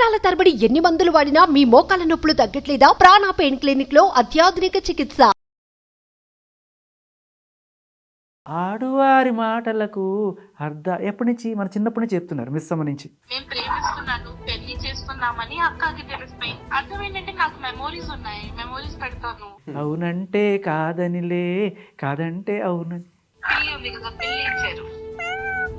సంవత్సరాల తరబడి ఎన్ని మందులు వాడినా మీ మోకాల నొప్పులు తగ్గట్లేదా? ప్రాణ పెయిన్ క్లినిక్ లో అత్యాధునిక చికిత్స. ఆడువారి మాటలకు ఎప్పటి నుంచి మన చిన్నప్పటి నుంచి చెప్తున్నారు మిస్ అమ్మ నుంచి. మేము ప్రేమిస్తున్నాను, పెళ్లి చేస్తున్నామని అక్కకి తెలిసిపోయి అర్థం ఏంటంటే నాకు మెమోరీస్ ఉన్నాయి, మెమోరీస్ పెడతాను. అవునంటే కాదనిలే, కాదంటే అవునని. పెళ్లి ఉంది కదా, పెళ్లి ఇచ్చారు.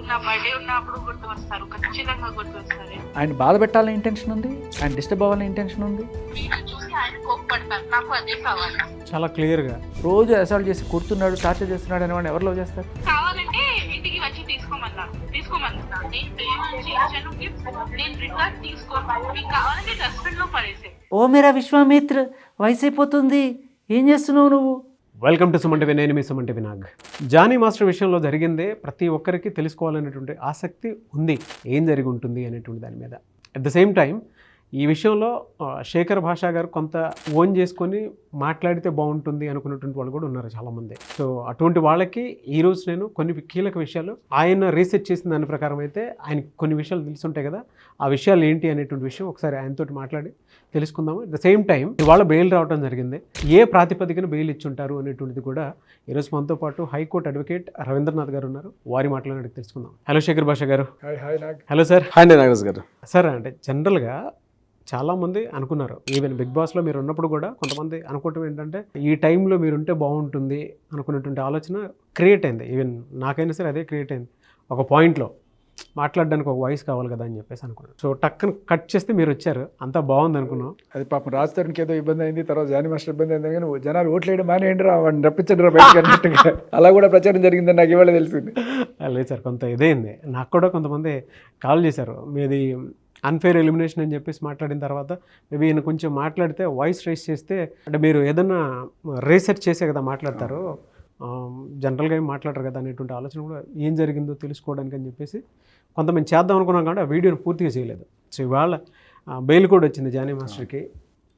నా బర్త్డే ఉన్నప్పుడు గుర్తు వస్తారు, ఖచ్చితంగా గుర్తు వస్తారు. ఆయన బాధ పెట్టాలని ఇంటెన్షన్ ఉంది, ఆయన డిస్టర్బ్ అవ్వాలని ఇంటెన్షన్ ఉంది. వీడియో చూసి ఆయన కోప్పడతారు, నాకు అదే కావాలి. చాలా క్లియర్గా రోజు అసాల్ట్ చేసి కొడుతున్నాడు, టార్చర్ చేస్తున్నాడు అని వాడిని ఎవరు లవ్ చేస్తారు? కావాలంటే ఇంటికి వచ్చి తీసుకోమన్నారు. నేను ప్రేమించి ఇచ్చాను గిఫ్ట్, నేను రిటర్న్ తీసుకోను. మీకు కావాలంటే డస్ట్బిన్ లో పడేసే. ఓ మేరా విశ్వామిత్ర, వయసు అయిపోతుంది, ఏం చేస్తున్నావు నువ్వు? Welcome to Suman TV. నేను మీ సుమన్ టీవీ నాగ్. జానీ మాస్టర్ విషయంలో జరిగిందే ప్రతి ఒక్కరికి తెలుసుకోవాలనేటువంటి ఆసక్తి ఉంది, ఏం జరిగి ఉంటుంది అనేటువంటి దాని మీద. అట్ ద సేమ్ టైం ఈ విషయంలో శేఖర్ భాషా గారు కొంత ఓన్ చేసుకొని మాట్లాడితే బాగుంటుంది అనుకున్నటువంటి వాళ్ళు కూడా ఉన్నారు చాలామంది. సో అటువంటి వాళ్ళకి ఈరోజు నేను కొన్ని కీలక విషయాలు, ఆయన రీసెర్చ్ చేసిన దాని ప్రకారం అయితే ఆయన కొన్ని విషయాలు తెలుసుంటాయి కదా, ఆ విషయాలు ఏంటి అనేటువంటి విషయం ఒకసారి ఆయనతో మాట్లాడి తెలుసుకుందాము. అట్ ద సేమ్ టైం ఇవాళ బెయిల్ రావడం జరిగింది, ఏ ప్రాతిపదికన బెయిల్ ఇచ్చుంటారు అనేటువంటిది కూడా ఈరోజు మనతో పాటు హైకోర్టు అడ్వకేట్ రవీంద్రనాథ్ గారు ఉన్నారు, వారి మాట్లాడి తెలుసుకుందాం. హలో శేఖర్ భాషా గారు. Hello sir. హాయ్ నాగరాజ్ గారు. సార్, అంటే జనరల్గా చాలామంది అనుకున్నారు, ఈవెన్ బిగ్ బాస్లో మీరు ఉన్నప్పుడు కూడా కొంతమంది అనుకోవటం ఏంటంటే ఈ టైంలో మీరు ఉంటే బాగుంటుంది అనుకున్నటువంటి ఆలోచన క్రియేట్ అయింది. ఈవెన్ నాకైనా సరే అదే క్రియేట్ అయింది. ఒక పాయింట్లో మాట్లాడడానికి ఒక వాయిస్ కావాలి కదా అని చెప్పేసి అనుకున్నాను. సో టక్కన కట్ చేస్తే మీరు వచ్చారు, అంతా బాగుంది అనుకున్నాం. అది పాపం రాజ్ తరుణ్కి ఏదో ఇబ్బంది అయింది, తర్వాత జానీ మాస్టర్ ఇబ్బంది అయింది, కానీ జనాలు ఓట్లేయడం మానేయండి రా, వాడిని రప్పించండి రా బయటకు అన్నట్టుగా అలా కూడా ప్రచారం జరిగిందని నాకు ఇవాళ తెలిసింది. లేదు సార్, కొంత ఇదైంది. నాకు కూడా కొంతమంది కాల్ చేశారు, మీది అన్ఫేర్ ఎలిమినేషన్ అని చెప్పేసి మాట్లాడిన తర్వాత మేబీ ఈయన కొంచెం మాట్లాడితే వాయిస్ రైస్ చేస్తే, అంటే మీరు ఏదన్నా రీసెర్చ్ చేసే కదా మాట్లాడతారు, జనరల్గా ఏం మాట్లాడరు కదా అనేటువంటి ఆలోచన కూడా ఏం జరిగిందో తెలుసుకోవడానికి అని చెప్పేసి కొంతమంది చేద్దాం అనుకున్నాం, కాబట్టి ఆ వీడియోని పూర్తిగా చేయలేదు. సో ఇవాళ బెయిల్ కూడా వచ్చింది జానీ మాస్టర్కి.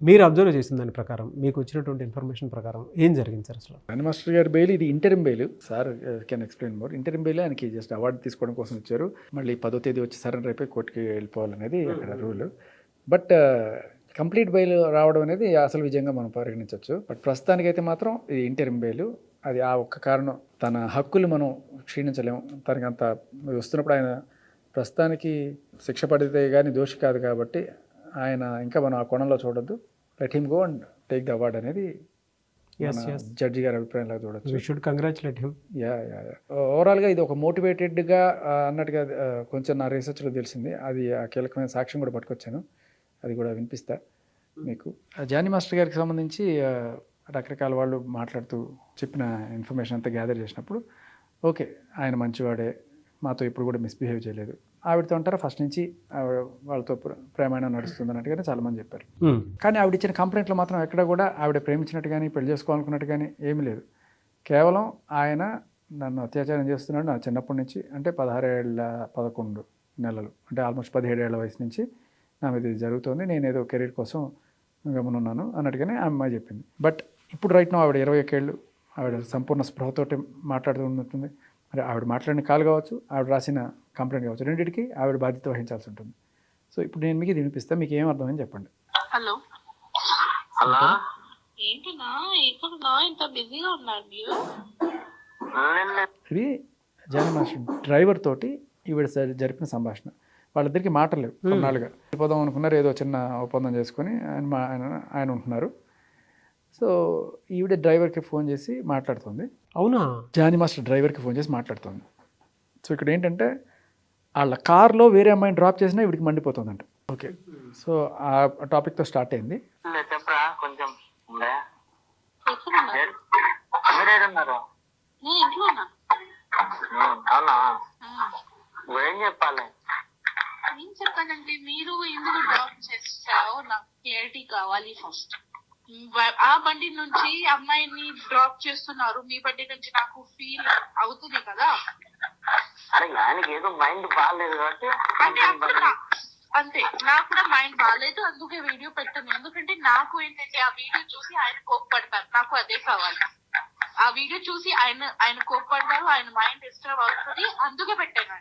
మీరు అబ్జర్వ్ చేసిన దాని ప్రకారం, మీకు వచ్చినటువంటి ఇన్ఫర్మేషన్ ప్రకారం ఏం జరిగింది సార్ అసలు? జానీ మాస్టర్ గారి బెయిల్ ఇది interim bail. Sir can explain more. Interim bail ఆయనకి జస్ట్ అవార్డు తీసుకోవడం కోసం ఇచ్చారు. మళ్ళీ 10వ తేదీ వచ్చి సరెండర్ అయిపోయి కోర్టుకి వెళ్ళిపోవాలనేది అక్కడ రూల్. బట్ కంప్లీట్ బెయిల్ రావడం అనేది అసలు విజయంగా మనం పరిగణించవచ్చు. బట్ ప్రస్తుతానికైతే మాత్రం ఇది ఇంటరిమ్ బెయిల్. అది ఆ ఒక్క కారణం, తన హక్కులు మనం క్షీణించలేము. తనకి అంత వస్తున్నప్పుడు ఆయన ప్రస్తుతానికి శిక్ష పడితే కానీ దోషి కాదు, కాబట్టి ఆయన ఇంకా మనం ఆ కోణంలో చూడొద్దు. Let him go and take the award అనేది జడ్జి గారి అభిప్రాయంలో చూడొచ్చు. We should congratulate him. ఓవరాల్గా ఇది ఒక మోటివేటెడ్గా అన్నట్టుగా కొంచెం నా రీసెర్చ్లో తెలిసింది. అది ఆ కీలకమైన సాక్ష్యం కూడా పట్టుకొచ్చాను, అది కూడా వినిపిస్తా మీకు. జానీ మాస్టర్ గారికి సంబంధించి రకరకాల వాళ్ళు మాట్లాడుతూ చెప్పిన ఇన్ఫర్మేషన్ అంతా గ్యాదర్ చేసినప్పుడు, ఓకే ఆయన మంచివాడే, మాతో ఇప్పుడు కూడా మిస్బిహేవ్ చేయలేదు, ఆవిడతో అంటారా ఫస్ట్ నుంచి వాళ్ళతో ప్రేమాయణం నడుస్తుంది అన్నట్టుగానే చాలామంది చెప్పారు. కానీ ఆవిడ ఇచ్చిన కంప్లైంట్లో మాత్రం ఎక్కడ కూడా ఆవిడ ప్రేమించినట్టు కానీ పెళ్లి చేసుకోవాలనుకున్నట్టు కానీ ఏమీ లేదు. కేవలం ఆయన నన్ను అత్యాచారం చేస్తున్నాడు నా చిన్నప్పటి నుంచి, అంటే 11 నెలలు, అంటే ఆల్మోస్ట్ 17 ఏళ్ల వయసు నుంచి నా మీద ఇది జరుగుతుంది, నేను ఏదో కెరీర్ కోసం గమనున్నాను అన్నట్టుగానే ఆ అమ్మాయి చెప్పింది. బట్ ఇప్పుడు రైట్ నో ఆవిడ 21 ఏళ్ళు, ఆవిడ సంపూర్ణ స్పృహతోటి మాట్లాడుతూ ఉంటుంది. మరి ఆవిడ మాట్లాడిన కాల్ కావచ్చు, ఆవిడ రాసిన కంప్లైంట్ కావచ్చు, రెండింటికి ఆవిడ బాధ్యత వహించాల్సి ఉంటుంది. సో ఇప్పుడు నేను మీకు ఇది వినిపిస్తా, మీకు ఏం అర్థమైంది చెప్పండి. హలో, ఏంటన్నా ఎక్కడున్నా ఇంత బిజీగా ఉన్నారు మీరు? ఇది జానీ మాస్టర్ డ్రైవర్ తోటి ఈవిడ జరిపిన సంభాషణ. వాళ్ళిద్దరికి మాటలు లేవు, కొన్నాళ్ళుగా వెళ్ళిపోదాం అనుకున్నారు, ఏదో చిన్న ఒప్పందం చేసుకొని ఆయన ఉంటున్నారు. సో ఈవిడ డ్రైవర్కి ఫోన్ చేసి మాట్లాడుతుంది. అవునా? జానీ మాస్టర్ డ్రైవర్కి ఫోన్ చేసి మాట్లాడుతుంది. సో ఇక్కడ ఏంటంటే వాళ్ళ కార్లో వేరే అమ్మాయిని డ్రాప్ చేసినా ఇవిడికి మండిపోతుందంట. ఓకే, సో ఆ టాపిక్తో స్టార్ట్ అయింది. ఏం చెప్పానంటే, మీరు ఎందుకు డ్రాప్ చేస్తారో నాకు క్లారిటీ కావాలి ఫస్ట్. ఆ బండి నుంచి అమ్మాయిని డ్రాప్ చేస్తున్నారు, మీ బండి నుంచి నాకు ఫీల్ అవుతుంది కదా. ఏదో మైండ్ బాగాలేదు కాబట్టి అంతే, నాకు కూడా మైండ్ బాగాలేదు, అందుకే వీడియో పెట్టాను. ఎందుకంటే నాకు ఏంటంటే ఆ వీడియో చూసి ఆయన కోప్పడతారు, నాకు అదే కావాలి. ఆ వీడియో చూసి ఆయన కోప్పడతారు, ఆయన మైండ్ డిస్టర్బ్ అవుతుంది, అందుకే పెట్టాను.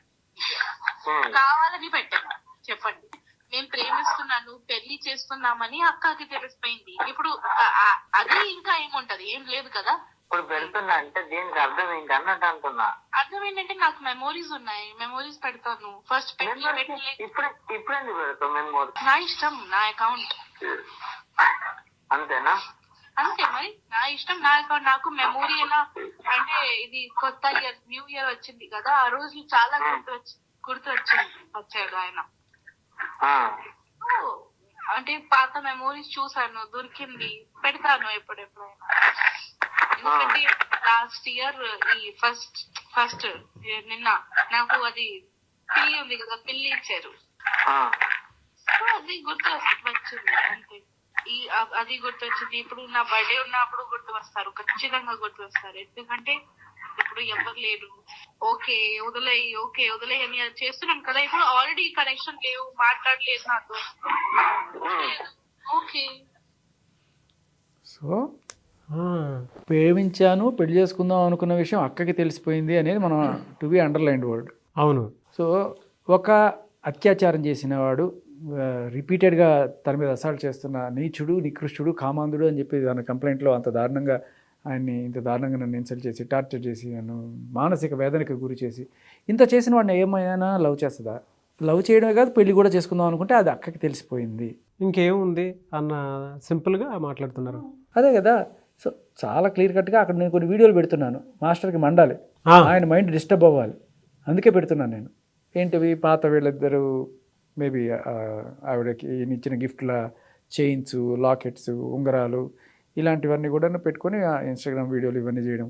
కావాలని పెట్టాను. చెప్పండి, మేము ప్రేమిస్తున్నాను, పెళ్లి చేస్తున్నామని అక్కకి తెలిసిపోయింది. ఇప్పుడు అది ఇంకా ఏముంటది, ఏం లేదు కదా. ఇప్పుడు పెడుతున్నా అంటే దీనికి అర్థం ఏంటి అన్నట్టు అంటున్నా. అర్థం ఏంటంటే నాకు మెమోరీస్ ఉన్నాయి, మెమోరీస్ పెడతాను. ఫస్ట్ ఇప్పుడు ఎందుకు పెడతావు మెమోరీ? నా ఇష్టం, నా అకౌంట్ అంతేనా? అంతే మరి, నా ఇష్టం, నా అకౌంట్. నాకు మెమోరీ ఎలా అంటే ఇది కొత్త ఇయర్, న్యూ ఇయర్ వచ్చింది కదా, ఆ రోజు చాలా గుర్తు వచ్చాడు ఆయన. అంటే పాత మెమోరీస్ చూసాను, దొరికింది, పెడతాను ఎప్పుడెప్పుడైనా. ఎందుకంటే లాస్ట్ ఇయర్ ఈ ఫస్ట్ నిన్న నాకు అది పిల్లి ఉంది కదా, పిల్లి ఇచ్చారు. సో అది గుర్తు వచ్చింది అంతే. అది గుర్తొచ్చింది. ఇప్పుడు నా బర్త్డే ఉన్నప్పుడు గుర్తు వస్తారు, ఖచ్చితంగా గుర్తు వస్తారు. ఎందుకంటే ఇప్పుడు ఎవరు లేరు. ఓకే వదిలేయి అని చేస్తున్నాం కదా. ఇప్పుడు ఆల్రెడీ కనెక్షన్ లేవు, మాట్లాడలేదు నాతో. ఓకే. సో ప్రేమించాను, పెళ్లి చేసుకుందాం అనుకున్న విషయం అక్కకి తెలిసిపోయింది అనేది మనం టు బి అండర్లైన్డ్ వర్డ్. అవును. సో ఒక అత్యాచారం చేసిన వాడు రిపీటెడ్గా తన మీద అసాల్ట్ చేస్తున్న నీచుడు, నికృష్టుడు, కామాంధుడు అని చెప్పి దాని కంప్లైంట్లో అంత దారుణంగా ఆయన్ని ఇంత దారుణంగా నన్ను ఇన్సల్ట్ చేసి, టార్చర్ చేసి, నన్ను మానసిక వేదనకు గురి చేసి, ఇంత చేసిన వాడిని ఏమైనా లవ్ చేస్తుందా? లవ్ చేయడమే కాదు, పెళ్లి కూడా చేసుకుందాం అనుకుంటే అది అక్కకి తెలిసిపోయింది. ఇంకేముంది అన్న సింపుల్గా మాట్లాడుతున్నారు. అదే కదా. సో చాలా క్లియర్ కట్గా అక్కడ నేను కొన్ని వీడియోలు పెడుతున్నాను. మాస్టర్కి మండాలి, ఆయన మైండ్ డిస్టర్బ్ అవ్వాలి, అందుకే పెడుతున్నాను నేను. ఏంటివి పాత వీళ్ళిద్దరూ మేబీ ఆవిడకి ఇచ్చిన గిఫ్ట్ల చైన్స్, లాకెట్స్, ఉంగరాలు ఇలాంటివన్నీ కూడా పెట్టుకొని ఇన్స్టాగ్రామ్ వీడియోలు ఇవన్నీ చేయడం,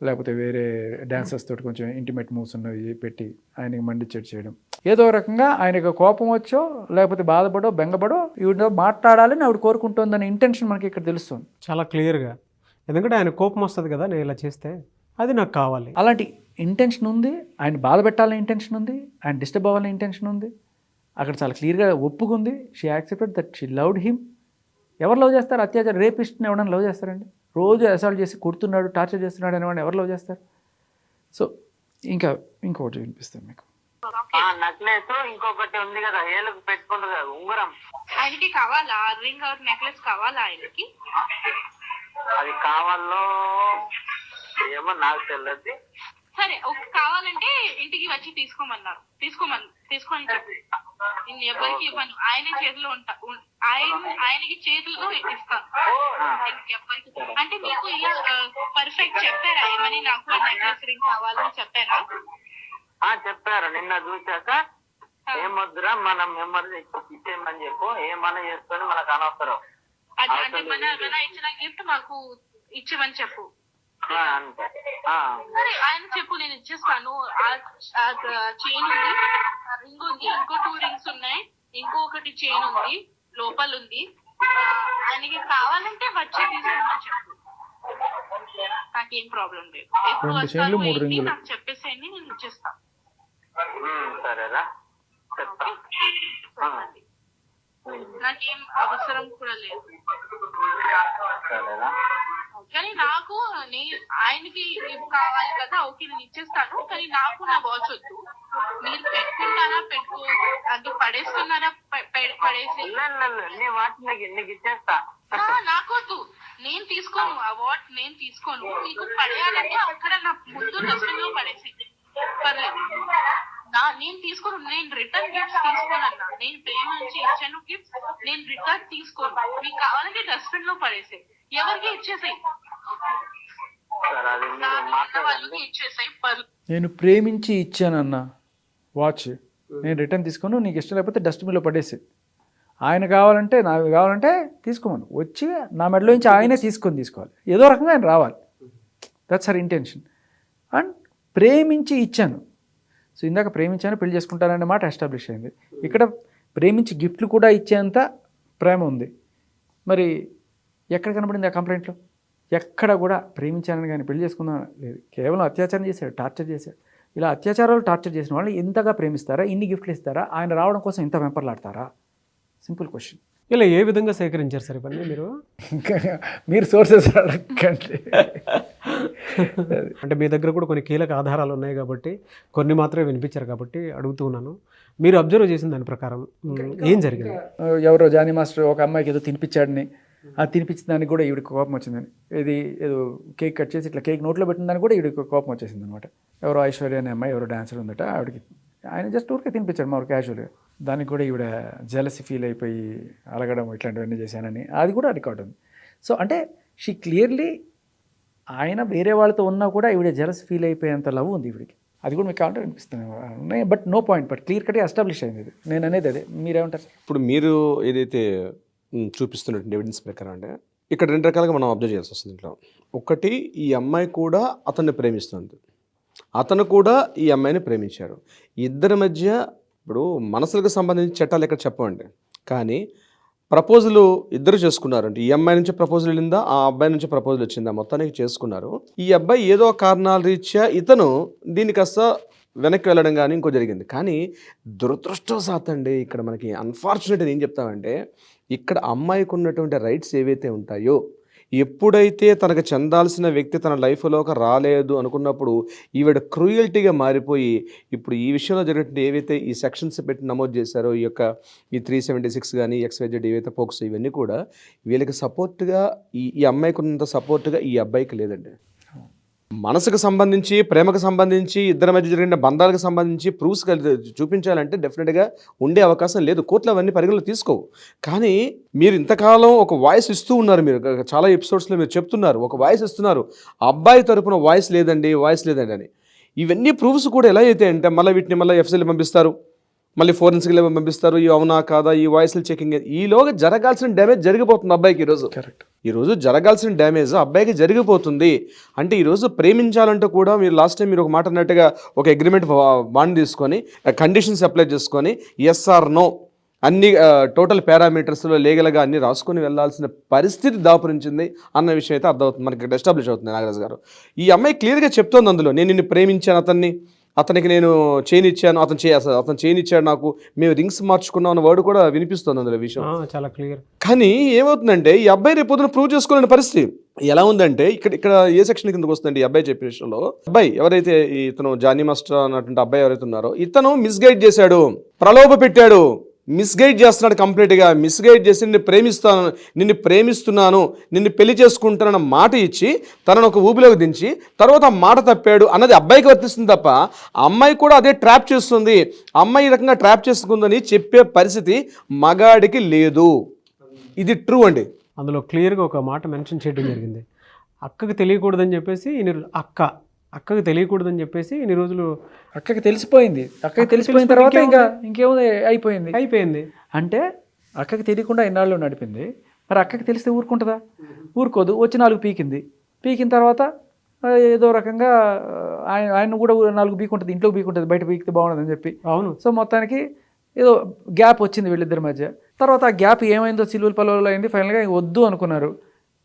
లేకపోతే వేరే డాన్సర్స్ తోటి కొంచెం ఇంటిమేట్ మూవ్స్ ఉన్నవి పెట్టి ఆయనకి మండిచెట్ చేయడం. ఏదో రకంగా ఆయనకు కోపం వచ్చో లేకపోతే బాధపడో బెంగపడో ఈవిడ మాట్లాడాలని ఆవిడ కోరుకుంటుందనే ఇంటెన్షన్ మనకి ఇక్కడ తెలుస్తుంది చాలా క్లియర్గా. ఎందుకంటే ఆయన కోపం వస్తుంది కదా నేను ఇలా చేస్తే, అది నాకు కావాలి. అలాంటి ఇంటెన్షన్ ఉంది. ఆయన బాధ పెట్టాలనే ఇంటెన్షన్ ఉంది, ఆయన డిస్టర్బ్ అవ్వాలనే ఇంటెన్షన్ ఉంది. అక్కడ చాలా క్లియర్గా ఒప్పుకుంది. She accepted that she loved him. ఎవరు లవ్ చేస్తారు? అత్యాచారం రేపిస్ట్ని ఎవరైనా లవ్ చేస్తారండి? రోజు అసాల్ట్ చేసి కొడుతున్నాడు, టార్చర్ చేస్తున్నాడు అనేవాడిని ఎవరు లవ్ చేస్తారు? సో ఇంకొకటి వినిపిస్తాను మీకు. నెక్లెస్ ఇంకొకటి ఉంది కదా, ఏళ్ళకి పెట్టుకుంటారు కదా ఉంగరం, ఆయనకి కావాలా? రింగ్ ఆర్ నెక్లెస్ కావాలా ఆయనకి? అది కావాలో ఏమో నాకు తెలియదు. సరే కావాలంటే ఇంటికి వచ్చి తీసుకోమన్నారు, తీసుకోమని చెప్పి నేను ఎవరికి ఇవ్వను. ఆయన చేతిలో ఆయనకి చేతుల్లో ఇస్తాను. అంటే మీకు ఇలా పర్ఫెక్ట్ చెప్పారా ఏమని? నాకు నెక్లెస్ రింగ్ కావాలని చెప్పారా? చెప్పారు. నిన్న చూసాక ఏమొద్దురా మనం మెమరీ ఇచ్చేయమని చెప్పు, ఏమన్నా చేసుకొని మనకు అనవసరం. అంటే మన ఇచ్చిన గిఫ్ట్ మాకు ఇచ్చేమని చెప్పు. సరే ఆయన చెప్పు, నేను ఇచ్చేస్తాను. చైన్ ఉంది, రింగ్ ఉంది, ఇంకో 2 రింగ్స్ ఉన్నాయి, ఇంకొకటి చైన్ ఉంది, లోపల ఉంది. ఆయనకి కావాలంటే వచ్చి తీసుకోమని చెప్పు, నాకేం ప్రాబ్లం లేదు. ఎప్పుడు వస్తాను నాకు చెప్పేసేయండి, నేను ఇచ్చేస్తాను. సరేరా, నాకేం అవసరం కూడా లేదు. కానీ నాకు ఆయనకి కావాలి కదా, ఓకే నేను ఇచ్చేస్తాను. కానీ నాకు నా వాచ్ వద్దు. మీరు పెట్టుకుంటారా అంటే పడేస్తున్నారా? పడేసి నాకొద్దు, నేను తీసుకోను. ఆ వాచ్ నేను తీసుకోను. మీకు పడేయాలంటే అక్కడ నా ముందు డస్ట్బిన్ లో పడేసి పర్లేదు. నేను తీసుకోను. నేను రిటర్న్ గిఫ్ట్స్ తీసుకోనన్నా. నేను ప్రేమ నుంచి ఇచ్చాను గిఫ్ట్స్, నేను రిటర్న్ తీసుకోను. మీకు కావాలంటే డస్ట్బిన్ లో పడేసి ఎవరికి ఇచ్చేసాయి, వాళ్ళకి ఇచ్చేసాయి. నేను ప్రేమించి ఇచ్చానన్న వాచ్ నేను రిటర్న్ తీసుకోను, నీకు ఇష్టం లేకపోతే డస్ట్బిన్లో పడేసి. ఆయన కావాలంటే నాకు కావాలంటే తీసుకోమను, వచ్చి నా మెడలో నుంచి ఆయనే తీసుకోవాలి. ఏదో రకంగా ఆయన రావాలి. That's her intention. అండ్ ప్రేమించి ఇచ్చాను. సో ఇందాక ప్రేమించాను పెళ్లి చేసుకుంటాననే మాట ఎస్టాబ్లిష్ అయింది. ఇక్కడ ప్రేమించి గిఫ్ట్లు కూడా ఇచ్చేంత ప్రేమ ఉంది. మరి ఎక్కడ కనబడింది ఆ కంప్లైంట్లో? ఎక్కడ కూడా ప్రేమించానని కానీ పెళ్లి చేసుకుందాం లేదు. కేవలం అత్యాచారం చేశాడు, టార్చర్ చేశాడు. ఇలా అత్యాచారాలు టార్చర్ చేసిన వాళ్ళని ఎంతగా ప్రేమిస్తారా? ఇన్ని గిఫ్ట్లు ఇస్తారా? ఆయన రావడం కోసం ఇంత వెంపర్లాడతారా? Simple question. ఇలా ఏ విధంగా సేకరించారు సార్ ఇవన్నీ మీరు? మీరు సోర్సెస్ అడగండి. అంటే మీ దగ్గర కూడా కొన్ని కీలక ఆధారాలు ఉన్నాయి కాబట్టి కొన్ని మాత్రమే వినిపించారు కాబట్టి అడుగుతూ ఉన్నాను. మీరు అబ్జర్వ్ చేసిన దాని ప్రకారం ఏం జరిగింది? ఎవరో జానీ మాస్టర్ ఒక అమ్మాయికి ఏదో తినిపించాడని, ఆ తినిపించిన దానికి కూడా ఈవిడికి కోపం వచ్చిందని, ఇది ఏదో కేక్ కట్ చేసి ఇట్లా కేక్ నోట్లో పెట్టిన దానికి కూడా ఈవిడికి కోపం వచ్చేసింది అనమాట. ఎవరో ఐశ్వర్య అనే అమ్మాయి ఎవరో డాన్సర్ ఉందట, ఆవిడకి ఆయన జస్ట్ ఊరికే తినిపించాడు మా క్యాజువల్గా. దానికి కూడా ఈవిడ జెలసీ ఫీల్ అయిపోయి అలగడం ఇట్లాంటివన్నీ చేశానని అది కూడా రికార్డ్ ఉంది. సో అంటే షీ క్లియర్లీ ఆయన వేరే వాళ్ళతో ఉన్నా కూడా ఈవిడ జెలసీ ఫీల్ అయిపోయేంత లవ్ ఉంది ఈవిడికి. అది కూడా మీకు కావాలంటే అనిపిస్తుంది. But no point, but clear కట్గా ఎస్టాబ్లిష్ అయింది ఇది. నేను అనేది అదే. మీరేమంటారు? ఇప్పుడు మీరు ఏదైతే చూపిస్తున్నటువంటి ఎవిడెన్స్ ప్రకారం అంటే ఇక్కడ 2 రకాలుగా మనం అబ్జర్వ్ చేయాల్సి వస్తుంది. ఇంట్లో ఒకటి, ఈ అమ్మాయి కూడా అతన్ని ప్రేమిస్తుంది, అతను కూడా ఈ అమ్మాయిని ప్రేమించారు. ఇద్దరి మధ్య ఇప్పుడు మనసులకు సంబంధించిన చట్టాలు ఎక్కడ చెప్పండి, కానీ ప్రపోజల్ ఇద్దరు చేసుకున్నారు. అంటే ఈ అమ్మాయి నుంచి ప్రపోజల్ వెళ్ళిందా, ఆ అబ్బాయి నుంచి ప్రపోజల్ వచ్చిందా, మొత్తానికి చేసుకున్నారు. ఈ అబ్బాయి ఏదో కారణాల రీత్యా ఇతను దీని కాస్త వెనక్కి వెళ్ళడం కానీ ఇంకో జరిగింది. కానీ దురదృష్టవశాతండి ఇక్కడ మనకి అన్ఫార్చునేట్ ఏం చెప్తామంటే, ఇక్కడ అమ్మాయికి ఉన్నటువంటి రైట్స్ ఏవైతే ఉంటాయో, ఎప్పుడైతే తనకు చెందాల్సిన వ్యక్తి తన లైఫ్లోకి రాలేదు అనుకున్నప్పుడు ఈవిడ క్రూయల్టీగా మారిపోయి ఇప్పుడు ఈ విషయంలో జరిగినటువంటి ఏవైతే ఈ సెక్షన్స్ పెట్టి నమోదు చేశారో, ఈ యొక్క ఈ 376 కానీ XYZ ఏవైతే పోక్స్ ఇవన్నీ కూడా వీళ్ళకి సపోర్ట్గా ఈ అమ్మాయికి ఉన్నంత సపోర్ట్గా ఈ అబ్బాయికి లేదండి. మనసుకు సంబంధించి, ప్రేమకు సంబంధించి, ఇద్దరి మధ్య జరిగిన బంధాలకు సంబంధించి ప్రూఫ్స్ చూపించాలంటే డెఫినెట్గా ఉండే అవకాశం లేదు. కోర్టులు అవన్నీ పరిగణలో తీసుకోవు. కానీ మీరు ఇంతకాలం ఒక వాయిస్ ఇస్తూ ఉన్నారు, మీరు చాలా ఎపిసోడ్స్లో మీరు చెప్తున్నారు, ఒక వాయిస్ ఇస్తున్నారు, అబ్బాయి తరపున వాయిస్ లేదండి అని. ఇవన్నీ ప్రూఫ్స్ కూడా ఎలా అయితే అంటే మళ్ళీ వీటిని మళ్ళీ FCL పంపిస్తారు, మళ్ళీ ఫోరెన్సిక్ ల్యాబ్ పంపిస్తారు, ఈ అవునా కాదా ఈ వాయిస్లు చెకింగ్. ఈలోగా జరగాల్సిన డ్యామేజ్ జరిగిపోతుంది అబ్బాయికి. ఈరోజు జరగాల్సిన డ్యామేజ్ అబ్బాయికి జరిగిపోతుంది. అంటే ఈరోజు ప్రేమించాలంటే కూడా మీరు లాస్ట్ టైం మీరు ఒక మాట అన్నట్టుగా ఒక అగ్రిమెంట్ బాండ్ తీసుకొని కండిషన్స్ అప్లై చేసుకొని ఎస్ ఆర్ నో అన్ని టోటల్ పారామీటర్స్లో లీగల్గా అన్ని రాసుకొని వెళ్ళాల్సిన పరిస్థితి దాపురించింది అన్న విషయం అయితే అర్థమవుతుంది, మనకి ఎస్టాబ్లిష్ అవుతుంది. నాగరాజు గారు, ఈ అమ్మాయి క్లియర్గా చెప్తోంది అందులో, నేను నిన్ను ప్రేమించాను, అతనికి నేను చైన్ ఇచ్చాను, అతను చైన్ ఇచ్చాడు నాకు, మేము రింగ్స్ మార్చుకున్నాం అన్న వర్డ్ కూడా వినిపిస్తుంది అందులో విషయం చాలా క్లియర్. కానీ ఏమవుతుందంటే ఈ అబ్బాయి రేపు పొద్దున ప్రూవ్ చేసుకోలేని పరిస్థితి ఎలా ఉందంటే, ఇక్కడ ఏ సెక్షన్ కిందకు వస్తుందంటే ఈ అబ్బాయి చెప్పే విషయంలో, అబ్బాయి ఎవరైతే ఇతను జానీ మాస్టర్ అన్నటువంటి అబ్బాయి ఎవరైతే ఉన్నారో ఇతను మిస్గైడ్ చేశాడు, ప్రలోభ పెట్టాడు, మిస్గైడ్ చేస్తున్నాడు, కంప్లీట్గా మిస్గైడ్ చేసి నిన్ను ప్రేమిస్తున్నాను, నిన్ను పెళ్లి చేసుకుంటానన్న మాట ఇచ్చి తనను ఒక ఊబిలోకి దించి తర్వాత ఆ మాట తప్పాడు అన్నది అబ్బాయికి వర్తిస్తుంది తప్ప అమ్మాయి కూడా అదే ట్రాప్ చేస్తుంది. అమ్మాయి ఈ రకంగా ట్రాప్ చేసుకుందని చెప్పే పరిస్థితి మగాడికి లేదు. ఇది ట్రూ అండి. అందులో క్లియర్గా ఒక మాట మెన్షన్ చేయడం జరిగింది, అక్కకి తెలియకూడదని చెప్పేసి అక్కకి తెలియకూడదని చెప్పేసి ఇన్ని రోజులు అక్కకి తెలిసిపోయింది. అక్కకి తెలిసిపోయిన తర్వాత ఇంకేముంది, అయిపోయింది. అంటే అక్కకి తెలియకుండా ఎన్నాళ్ళు నడిపింది, మరి అక్కకి తెలిస్తే ఊరుకుంటుందా? ఊరుకోదు. వచ్చి 4 పీకిన తర్వాత ఏదో రకంగా ఆయన కూడా 4 పీకుంటుంది, ఇంట్లో పీకుంటుంది, బయట పీకితే బాగుంటుందని చెప్పి. అవును. సో మొత్తానికి ఏదో గ్యాప్ వచ్చింది వీళ్ళిద్దరి మధ్య. తర్వాత ఆ గ్యాప్ ఏమైందో చిలువల పలువలు అయింది. ఫైనల్గా వద్దు అనుకున్నారు,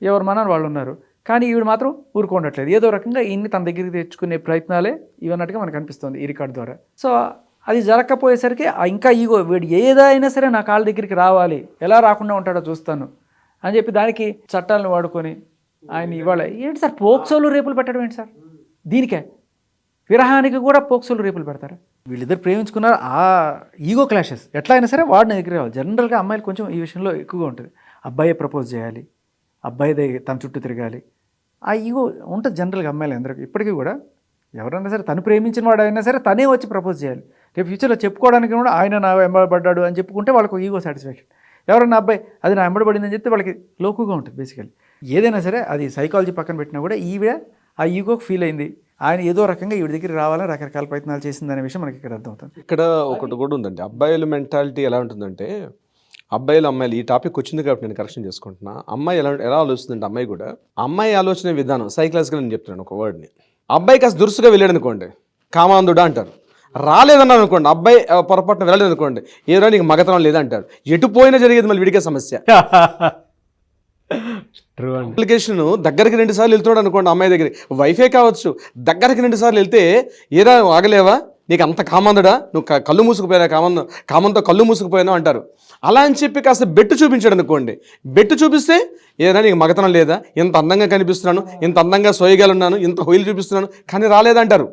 ఎవరు మనాన్ని వాళ్ళు ఉన్నారు. కానీ ఈవిడ మాత్రం ఊరుకోండట్లేదు. ఏదో రకంగా ఈయన్ని తన దగ్గరికి తెచ్చుకునే ప్రయత్నాలే ఇవన్నట్టుగా మనకు అనిపిస్తుంది ఈ రికార్డ్ ద్వారా. సో అది జరగకపోయేసరికి ఇంకా ఈగో, వీడు ఏదైనా సరే నా కాళ్ళ దగ్గరికి రావాలి, ఎలా రాకుండా ఉంటాడో చూస్తాను అని చెప్పి దానికి చట్టాలను వాడుకొని ఆయన ఇవాళ ఏంటి సార్ పోక్సోలు రేపులు పెట్టడం ఏంటి సార్? దీనికే విరహానికి కూడా పోక్సోలు రేపులు పెడతారు. వీళ్ళిద్దరు ప్రేమించుకున్నారు. ఆ ఈగో క్లాషెస్ ఎట్లా అయినా సరే వాడిని దగ్గర రావాలి. జనరల్గా అమ్మాయిలు కొంచెం ఈ విషయంలో ఎక్కువగా ఉంటుంది. అబ్బాయే ప్రపోజ్ చేయాలి, అబ్బాయిదే తన చుట్టూ తిరగాలి, ఆ ఈగో ఉంటుంది జనరల్గా అమ్మాయిలు అందరికీ. ఇప్పటికీ కూడా ఎవరైనా సరే తను ప్రేమించిన వాడు అయినా సరే తనే వచ్చి ప్రపోజ్ చేయాలి. రేపు ఫ్యూచర్లో చెప్పుకోవడానికి కూడా ఆయన నా వెంబడబడ్డాడు అని చెప్పుకుంటే వాళ్ళకు ఈగో సాటిస్ఫాక్షన్. ఎవరన్నా అబ్బాయి అది నా వెంబడబడిందని చెప్తే వాళ్ళకి లోకుగా ఉంటుంది. బేసికల్లీ ఏదైనా సరే అది సైకాలజీ పక్కన పెట్టినా కూడా ఈవిడ ఆ ఈగోకి ఫీల్ అయింది. ఆయన ఏదో రకంగా ఈవిడ దగ్గర రావాలని రకరకాల ప్రయత్నాలు చేసిందనే విషయం మనకి ఇక్కడ అర్థమవుతుంది. ఇక్కడ ఒకటి కూడా ఉందండి, అబ్బాయిల మెంటాలిటీ ఎలా ఉంటుందంటే, అమ్మాయిలు ఈ టాపిక్ వచ్చింది కాబట్టి నేను కరెక్షన్ చేసుకుంటున్నా. అమ్మాయి ఎలా ఆలోచిస్తుందంటే, అమ్మాయి కూడా అమ్మాయి ఆలోచన విధానం సైకలాజికల్ అని చెప్తున్నాను ఒక వర్డ్ని. అబ్బాయి కాస్త దురుసుగా వెళ్ళాడు అనుకోండి, కామాంధుడా అంటారు. రాలేదన్నారు అనుకోండి, అబ్బాయి పొరపాటున వెళ్ళలేదు అనుకోండి, ఏదో నీకు మగతనం లేదంటారు. ఎటు పోయినా జరిగేది మళ్ళీ విడిగే సమస్య. అప్లికేషన్ దగ్గరికి 2 సార్లు వెళ్తున్నాడు అనుకోండి, అమ్మాయి దగ్గరికి వైఫై కావచ్చు, దగ్గరికి 2 సార్లు వెళ్తే ఏరా ఆగలేవా, నీకు అంత కామందుడా, నువ్వు కళ్ళు మూసుకుపోయినా కామంతో కళ్ళు మూసుకుపోయినావు అంటారు. అలా అని చెప్పి కాస్త బెట్టు చూపించాడు అనుకోండి, బెట్టు చూపిస్తే ఏదైనా నీకు మగతనం లేదా, ఇంత అందంగా కనిపిస్తున్నాను, ఇంత అందంగా సోయగలున్నాను, ఇంత హొయిలు చూపిస్తున్నాను కానీ రాలేదంటారు.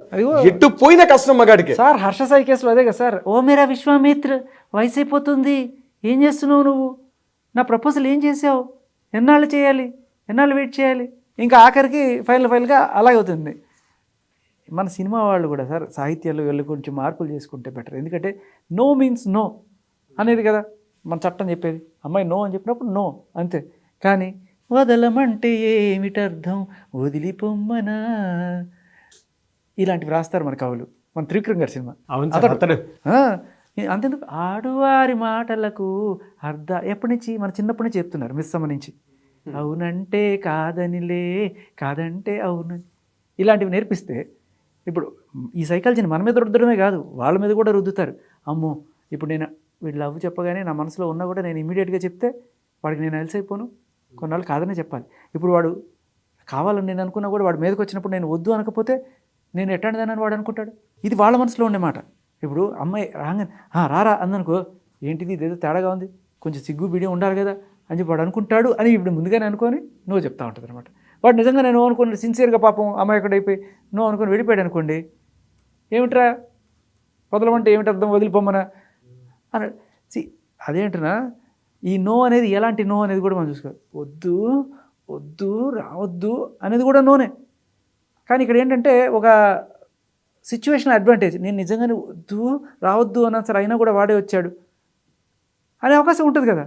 ఎట్టు పోయిన కష్టం మగాడికి. సార్ హర్ష సాయి కేసులో అదే కదా సార్, ఓ మేరా విశ్వామిత్ర వయసు అయిపోతుంది, ఏం చేస్తున్నావు నువ్వు, నా ప్రపోజల్ ఏం చేసావు, ఎన్నాళ్ళు చేయాలి, ఎన్నాళ్ళు వెయిట్ చేయాలి, ఇంకా ఆఖరికి ఫైనల్గా అలాగే అవుతుంది. మన సినిమా వాళ్ళు కూడా సార్ సాహిత్యాల్లో వెళ్ళి కొంచెం మార్పులు చేసుకుంటే బెటర్. ఎందుకంటే నో మీన్స్ నో అనేది కదా మన చట్టం చెప్పేది. అమ్మాయి నో అని చెప్పినప్పుడు నో అంతే. కానీ వదలమంటే ఏమిటర్థం, వదిలిపోమ్మనా, ఇలాంటివి రాస్తారు మన కవులు. మన త్రివిక్రమ్ గారి సినిమా అంతెందుకు, ఆడువారి మాటలకు ఎప్పటి నుంచి మన చిన్నప్పటి నుంచి చెప్తున్నారు, మిస్సమ్మ నుంచి. అవునంటే కాదనిలే, కాదంటే అవునని, ఇలాంటివి నేర్పిస్తే ఇప్పుడు ఈ సైకాలజీని మన మీద రుద్దడమే కాదు, వాళ్ళ మీద కూడా రుద్దుతారు. అమ్మో ఇప్పుడు నేను వీడు లవ్ చెప్పగానే నా మనసులో ఉన్నా కూడా నేను ఇమీడియట్గా చెప్తే వాడికి నేను అలసైపోను, కొన్నాళ్ళు కాదనే చెప్పాలి. ఇప్పుడు వాడు కావాలని నేను అనుకున్నా కూడా వాడు మీదకి వచ్చినప్పుడు నేను వద్దు అనకపోతే నేను ఎట్టాడిదానని వాడు అనుకుంటాడు. ఇది వాళ్ళ మనసులో ఉండే మాట. ఇప్పుడు అమ్మాయి రాగానే రారా అందనుకో, ఏంటిది ఇదేదో తేడాగా ఉంది, కొంచెం సిగ్గు బిడియం ఉండాలి కదా అని చెప్పి వాడు అనుకుంటాడు అని ఇప్పుడు ముందుగానే అనుకొని నువ్వు చెప్తా ఉంటుంది అనమాట. వాడు నిజంగా నేను అనుకున్నాడు సిన్సియర్గా పాపం అమ్మాయి ఎక్కడ అయిపోయి నువ్వు అనుకుని వెళ్ళిపోయాడు అనుకోండి, ఏమిట్రా వదలమంటే ఏమిటి అర్థం, వదిలిపోమ్మనా అన్నాడు. అదేంటనా ఈ నో అనేది ఎలాంటి నో అనేది కూడా మనం చూసుకోవాలి. వద్దు వద్దు రావద్దు అనేది కూడా నోనే. కానీ ఇక్కడ ఏంటంటే ఒక సిచ్యువేషనల్ అడ్వాంటేజ్, నేను నిజంగానే వద్దు రావద్దు అన్నా సరే అయినా కూడా వాడే వచ్చాడు అనే అవకాశం ఉంటుంది కదా.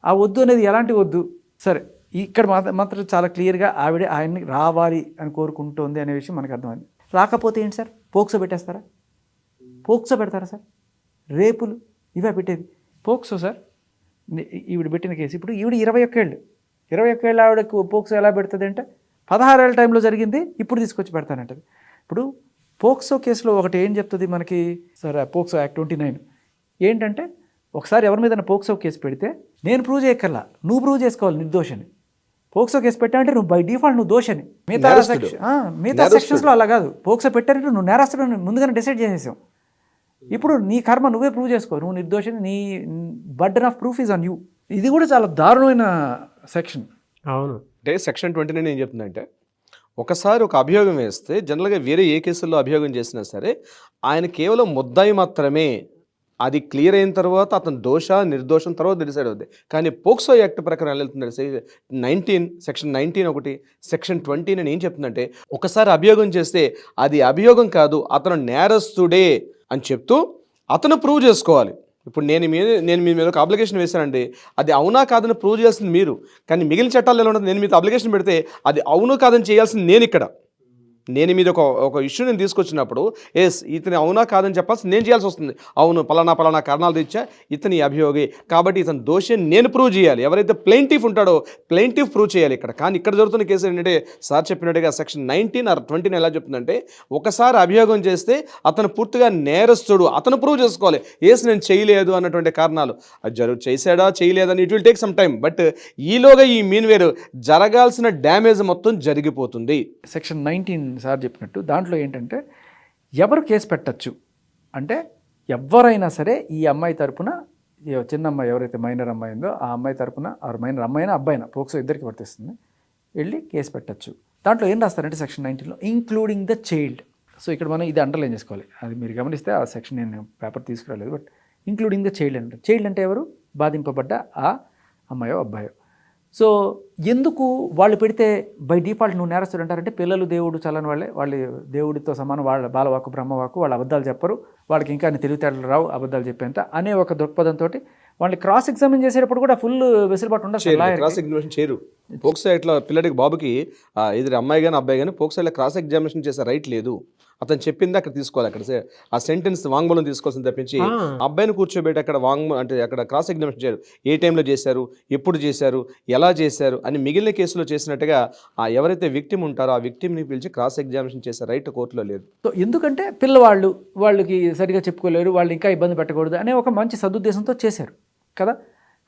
ఆ వద్దు అనేది ఎలాంటి వద్దు, సరే ఇక్కడ మాత్రం చాలా క్లియర్గా ఆవిడే ఆయన్ని రావాలి అని కోరుకుంటోంది అనే విషయం మనకు అర్థమైంది. రాకపోతే ఏంటి సార్, పోక్సో పెట్టేస్తారా, పోక్సో పెడతారా సార్, రేపులు ఇవే పెట్టేది. పోక్సో సార్ ఈవిడ పెట్టిన కేసు, ఇప్పుడు ఈవిడ 21 ఏళ్ళు ఆవిడకు పోక్సో ఎలా పెడుతుంది అంటే 16 ఏళ్ళ టైంలో జరిగింది ఇప్పుడు తీసుకొచ్చి పెడతానంటది. ఇప్పుడు పోక్సో కేసులో ఒకటి ఏం చెప్తుంది మనకి సార్, పోక్సో యాక్ట్ 29 ఏంటంటే ఒకసారి ఎవరి మీద పోక్సో కేసు పెడితే నేను ప్రూవ్ చేయక్కర్లా, నువ్వు ప్రూవ్ చేసుకోవాలి నిర్దోషని. పోక్సో కేసు పెట్టావంటే నువ్వు బై డిఫాల్ట్ నువ్వు దోషని. మిగతా సెక్షన్స్లో అలా కాదు, పోక్సో పెట్టారంటే నువ్వు నేరస్తుడు ముందుగానే డిసైడ్ చేసేసావు. ఇప్పుడు నీ కర్మ నువ్వే ప్రూవ్ చేసుకో, నువ్వు నిర్దోషని, నీ burden of proof is on you. ఇది కూడా చాలా దారుణమైన సెక్షన్. అవును, అంటే సెక్షన్ 29 ఏం చెప్తుందంటే, ఒకసారి ఒక అభియోగం వేస్తే జనరల్గా వేరే ఏ కేసుల్లో అభియోగం చేసినా సరే ఆయన కేవలం ముద్దాయి మాత్రమే, అది క్లియర్ అయిన తర్వాత అతను దోష నిర్దోషం తర్వాత డిసైడ్ అవుద్ది. కానీ పోక్సో యాక్ట్ ప్రకారం ఎలా వెళ్తుంది, సెక్షన్ 19 ఒకటి, సెక్షన్ 20 ఏం చెప్తుందంటే, ఒకసారి అభియోగం చేస్తే అది అభియోగం కాదు, అతను నేరస్తుడే అని చెప్తూ అతను ప్రూవ్ చేసుకోవాలి. ఇప్పుడు నేను మీ మీద ఒక అప్లికేషన్ వేశానండి, అది అవునా కాదని ప్రూవ్ చేయాల్సింది మీరు, కానీ మిగిలిన చట్టాలు ఎలా ఉంటుంది, నేను మీతో అప్లికేషన్ పెడితే అది అవును కాదని చేయాల్సింది నేను. ఇక్కడ నేను మీద ఒక ఇష్యూ నేను తీసుకొచ్చినప్పుడు ఇతని అవునా కాదని చెప్పాల్సి నేను చేయాల్సి వస్తుంది. అవును పలానా కారణాలు తెచ్చా, ఇతని అభియోగి కాబట్టి ఇతను దోషి నేను ప్రూవ్ చేయాలి. ఎవరైతే ప్లెయింటిఫ్ ఉంటాడో ప్లెయింటిఫ్ ప్రూవ్ చేయాలి ఇక్కడ. కానీ ఇక్కడ జరుగుతున్న కేసు ఏంటంటే సార్ చెప్పినట్టుగా సెక్షన్ 19 or 20 ఎలా చెప్తుందంటే, ఒకసారి అభియోగం చేస్తే అతను పూర్తిగా నేరస్తుడు, అతను ప్రూవ్ చేసుకోవాలి. నేను చేయలేదు అన్నటువంటి కారణాలు, అది చేశాడా చేయలేదని it will take some time, but ఈలోగా ఈ మీన్వేరు జరగాల్సిన డ్యామేజ్ మొత్తం జరిగిపోతుంది. సెక్షన్ 19 సార్ చెప్పినట్టు దాంట్లో ఏంటంటే ఎవరు కేసు పెట్టచ్చు అంటే, ఎవరైనా సరే ఈ అమ్మాయి తరపున, చిన్న అమ్మాయి ఎవరైతే మైనర్ అమ్మాయి ఉందో ఆ అమ్మాయి తరపున, ఆ మైనర్ అమ్మాయినా అబ్బాయినా, పోక్సో ఇద్దరికి వర్తిస్తుంది, వెళ్ళి కేసు పెట్టచ్చు. దాంట్లో ఏం రాస్తారంటే సెక్షన్ 19లో ఇంక్లూడింగ్ ద చైల్డ్. సో ఇక్కడ మనం ఇది అండర్లైన్ చేసుకోవాలి, అది మీరు గమనిస్తే ఆ సెక్షన్ నేను పేపర్ తీసుకురాలేదు, బట్ ఇంక్లూడింగ్ ద చైల్డ్ అంటే, చైల్డ్ అంటే ఎవరు, బాధింపబడ్డ ఆ అమ్మాయో అబ్బాయో. సో ఎందుకు వాళ్ళు పెడితే బై డిఫాల్ట్ నువ్వు నేరస్తుడు అంటారంటే, పిల్లలు దేవుడు చల్లని వాళ్ళు దేవుడితో సమానం, వాళ్ళ బాలవాకు బ్రహ్మవాకు, వాళ్ళు అబద్ధాలు చెప్పరు, వాళ్ళకి ఇంకా తెలివితేటలు రావు అబద్ధాలు చెప్పేంత అనే ఒక దృక్పథంతో వాళ్ళని క్రాస్ ఎగ్జామిన్ చేసేటప్పుడు కూడా ఫుల్ వెసులుబాటు ఉండదు. క్రాస్ ఎగ్జామినేషన్ చేయరు. పోక్సో ఇట్లా పిల్లడికి బాబుకి ఎదురు అమ్మాయి కానీ అబ్బాయి కానీ పోక్సో ఇలా క్రాస్ ఎగ్జామినేషన్ చేసే రైట్ లేదు. అతను చెప్పింది అక్కడ తీసుకోవాలి, అక్కడ ఆ సెంటెన్స్ వాంగ్మూలం తీసుకోవాల్సింది తప్పించి అబ్బాయిని కూర్చోబెట్టి అక్కడ అంటే అక్కడ క్రాస్ ఎగ్జామినేషన్ చేయరు. ఏ టైంలో చేశారు, ఎప్పుడు చేశారు, ఎలా చేశారు అని మిగిలిన కేసులో చేసినట్టుగా ఆ ఎవరైతే విక్టిమ్ ఉంటారో ఆ విక్టిమ్ని పిలిచి క్రాస్ ఎగ్జామినేషన్ చేసే రైట్ కోర్టులో లేదు. సో ఎందుకంటే వాళ్ళకి సరిగా చెప్పుకోలేరు, వాళ్ళు ఇంకా ఇబ్బంది పెట్టకూడదు అనే ఒక మంచి సదుద్దేశంతో చేశారు కదా.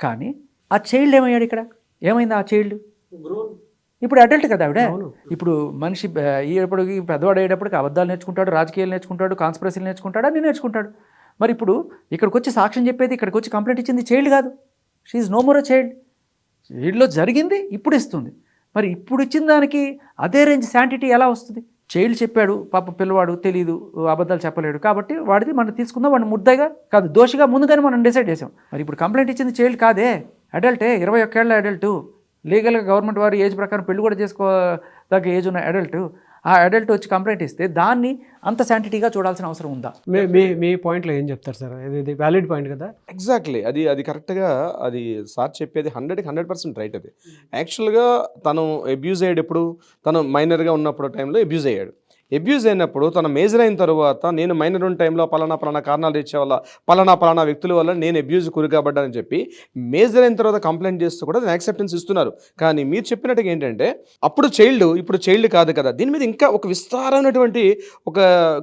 కానీ ఆ చైల్డ్ ఏమయ్యాడు ఇక్కడ, ఏమైంది ఆ చైల్డ్ ఇప్పుడు అడల్ట్ కదా ఆవిడ. అవును. ఇప్పుడు మనిషి అయ్యేటప్పటికి పెద్దవాడు అయ్యేటప్పటికి అబద్ధాలు నేర్చుకుంటాడు, రాజకీయాలు నేర్చుకుంటాడు, కాన్స్పిరసీలు నేర్చుకుంటాడు, అన్నీ నేర్చుకుంటాడు. మరి ఇప్పుడు ఇక్కడికి వచ్చి సాక్ష్యం చెప్పేది, ఇక్కడికి వచ్చి కంప్లైంట్ ఇచ్చింది చైల్డ్ కాదు. She no more a child. చైల్డ్లో జరిగింది ఇప్పుడు ఇస్తుంది. మరి ఇప్పుడు ఇచ్చిన దానికి అదే రేంజ్ శాంటిటీ ఎలా వస్తుంది? చైల్డ్ చెప్పాడు, పాప పిల్లవాడు తెలీదు, అబద్ధాలు చెప్పలేడు, కాబట్టి వాడిది మనం తీసుకుందాం, వాడిని ముద్దాయిగా కాదు దోషిగా ముందుగానే మనం డిసైడ్ చేసాం. మరి ఇప్పుడు కంప్లైంట్ ఇచ్చింది చైల్డ్ కాదే, అడల్టే, 21 ఏళ్ళ అడల్ట్, లీగల్గా గవర్నమెంట్ వారి ఏజ్ ప్రకారం పెళ్లి కూడా చేసుకోదగ్గ ఏజ్ ఉన్న అడల్ట్. ఆ అడల్ట్ వచ్చి కంప్లైంట్ ఇస్తే దాన్ని అంత శాంటిటీగా చూడాల్సిన అవసరం ఉందా? మీ పాయింట్లో ఏం చెప్తారు సార్? ఇది వ్యాలిడ్ పాయింట్ కదా. ఎగ్జాక్ట్లీ అది కరెక్ట్గా అది సార్ చెప్పేది 100% రైట్. అది యాక్చువల్గా తను అబ్యూజ్ అయ్యాడు ఎప్పుడు, తను మైనర్గా ఉన్నప్పుడు టైంలో అబ్యూజ్ అయ్యాడు. అబ్యూజ్ అయినప్పుడు తను మేజర్ అయిన తర్వాత నేను మైనర్ ఉన్న టైంలో పలానా కారణాలు ఇచ్చే వల్ల పలానా వ్యక్తుల వల్ల నేను అబ్యూజ్ గురికాబడ్డానని చెప్పి మేజర్ అయిన తర్వాత కంప్లైంట్ చేస్తూ కూడా దాన్ని యాక్సెప్టెన్స్ ఇస్తున్నారు. కానీ మీరు చెప్పినట్టుగా ఏంటంటే అప్పుడు చైల్డ్, ఇప్పుడు చైల్డ్ కాదు కదా. దీని మీద ఇంకా ఒక విస్తారమైనటువంటి ఒక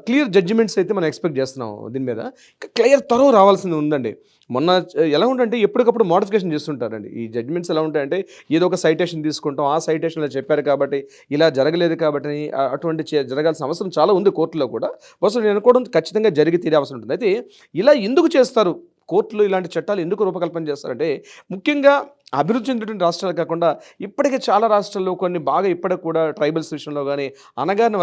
క్లియర్ జడ్జిమెంట్స్ అయితే మనం ఎక్స్పెక్ట్ చేస్తున్నాం. దీని మీద ఇంకా క్లియర్ తరవ రావాల్సింది ఉందండి. మొన్న ఎలా ఉంటుందంటే ఎప్పటికప్పుడు మోడిఫికేషన్ చేస్తుంటారండి. ఈ జడ్జిమెంట్స్ ఎలా ఉంటాయంటే ఏదో ఒక సైటేషన్ తీసుకుంటాం, ఆ సైటేషన్లో చెప్పారు కాబట్టి ఇలా జరగలేదు కాబట్టి అటువంటి జరగాల్సిన అవసరం చాలా ఉంది కోర్టులో కూడా. బహుశా నేను అనుకోవడం ఖచ్చితంగా జరిగి తీరే అవసరం ఉంటుంది. అయితే ఇలా ఎందుకు చేస్తారు కోర్టులు, ఇలాంటి చట్టాలు ఎందుకు రూపకల్పన చేస్తారంటే ముఖ్యంగా అభివృద్ధి చెందినటువంటి రాష్ట్రాలు కాకుండా ఇప్పటికే చాలా రాష్ట్రాల్లో కొన్ని బాగా ఇప్పటికి కూడా ట్రైబల్స్ విషయంలో కానీ అనగారిన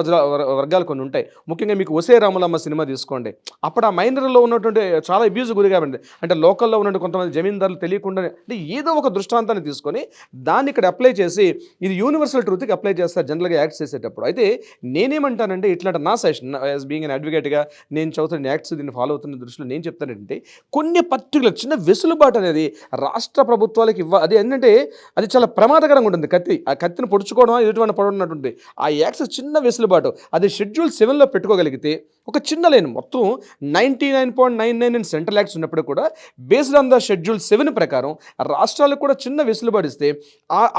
వర్గాలు కొన్ని ఉంటాయి. ముఖ్యంగా మీకు ఒసే రాములమ్మ సినిమా తీసుకోండి. అప్పుడు ఆ మైనర్లో ఉన్నటువంటి చాలా అబ్యూజ్ గురి కాబట్టి అంటే లోకల్లో ఉన్నటువంటి కొంతమంది జమీందారులు తెలియకుండా అంటే ఏదో ఒక దృష్టాంతాన్ని తీసుకొని దాన్ని ఇక్కడ అప్లై చేసి ఇది యూనివర్సల్ ట్రూత్కి అప్లై చేస్తారు జనరల్గా యాక్ట్స్ చేసేటప్పుడు. అయితే నేనేమంటానంటే ఇట్లాంటి నా సజెషన్ యాజ్ బీయింగ్ అన్ అడ్వకేట్గా నేను చదువుతున్న యాక్ట్స్ దీన్ని ఫాలో అవుతున్న దృష్టిలో నేను చెప్తానంటే కొన్ని పర్టికులర్ చిన్న వెసులుబాటు అనేది రాష్ట్ర ప్రభుత్వాలకు అది ఏంటంటే అది చాలా ప్రమాదకరంగా ఉంటుంది. ఆ కత్తిని పొడుచుకోవడం ఎదుటివాడిని పడుతున్నటువంటి ఆ యాక్సెస్ చిన్న వెసులుబాటు అది షెడ్యూల్ 7లో పెట్టుకోగలిగితే ఒక చిన్న లైన్ మొత్తం 99.99 సెంట్రల్ యాక్ట్స్ ఉన్నప్పుడు కూడా బేస్డ్ ఆన్ ద షెడ్యూల్ 7 ప్రకారం రాష్ట్రాలకు కూడా చిన్న వెసులుబాటు ఇస్తే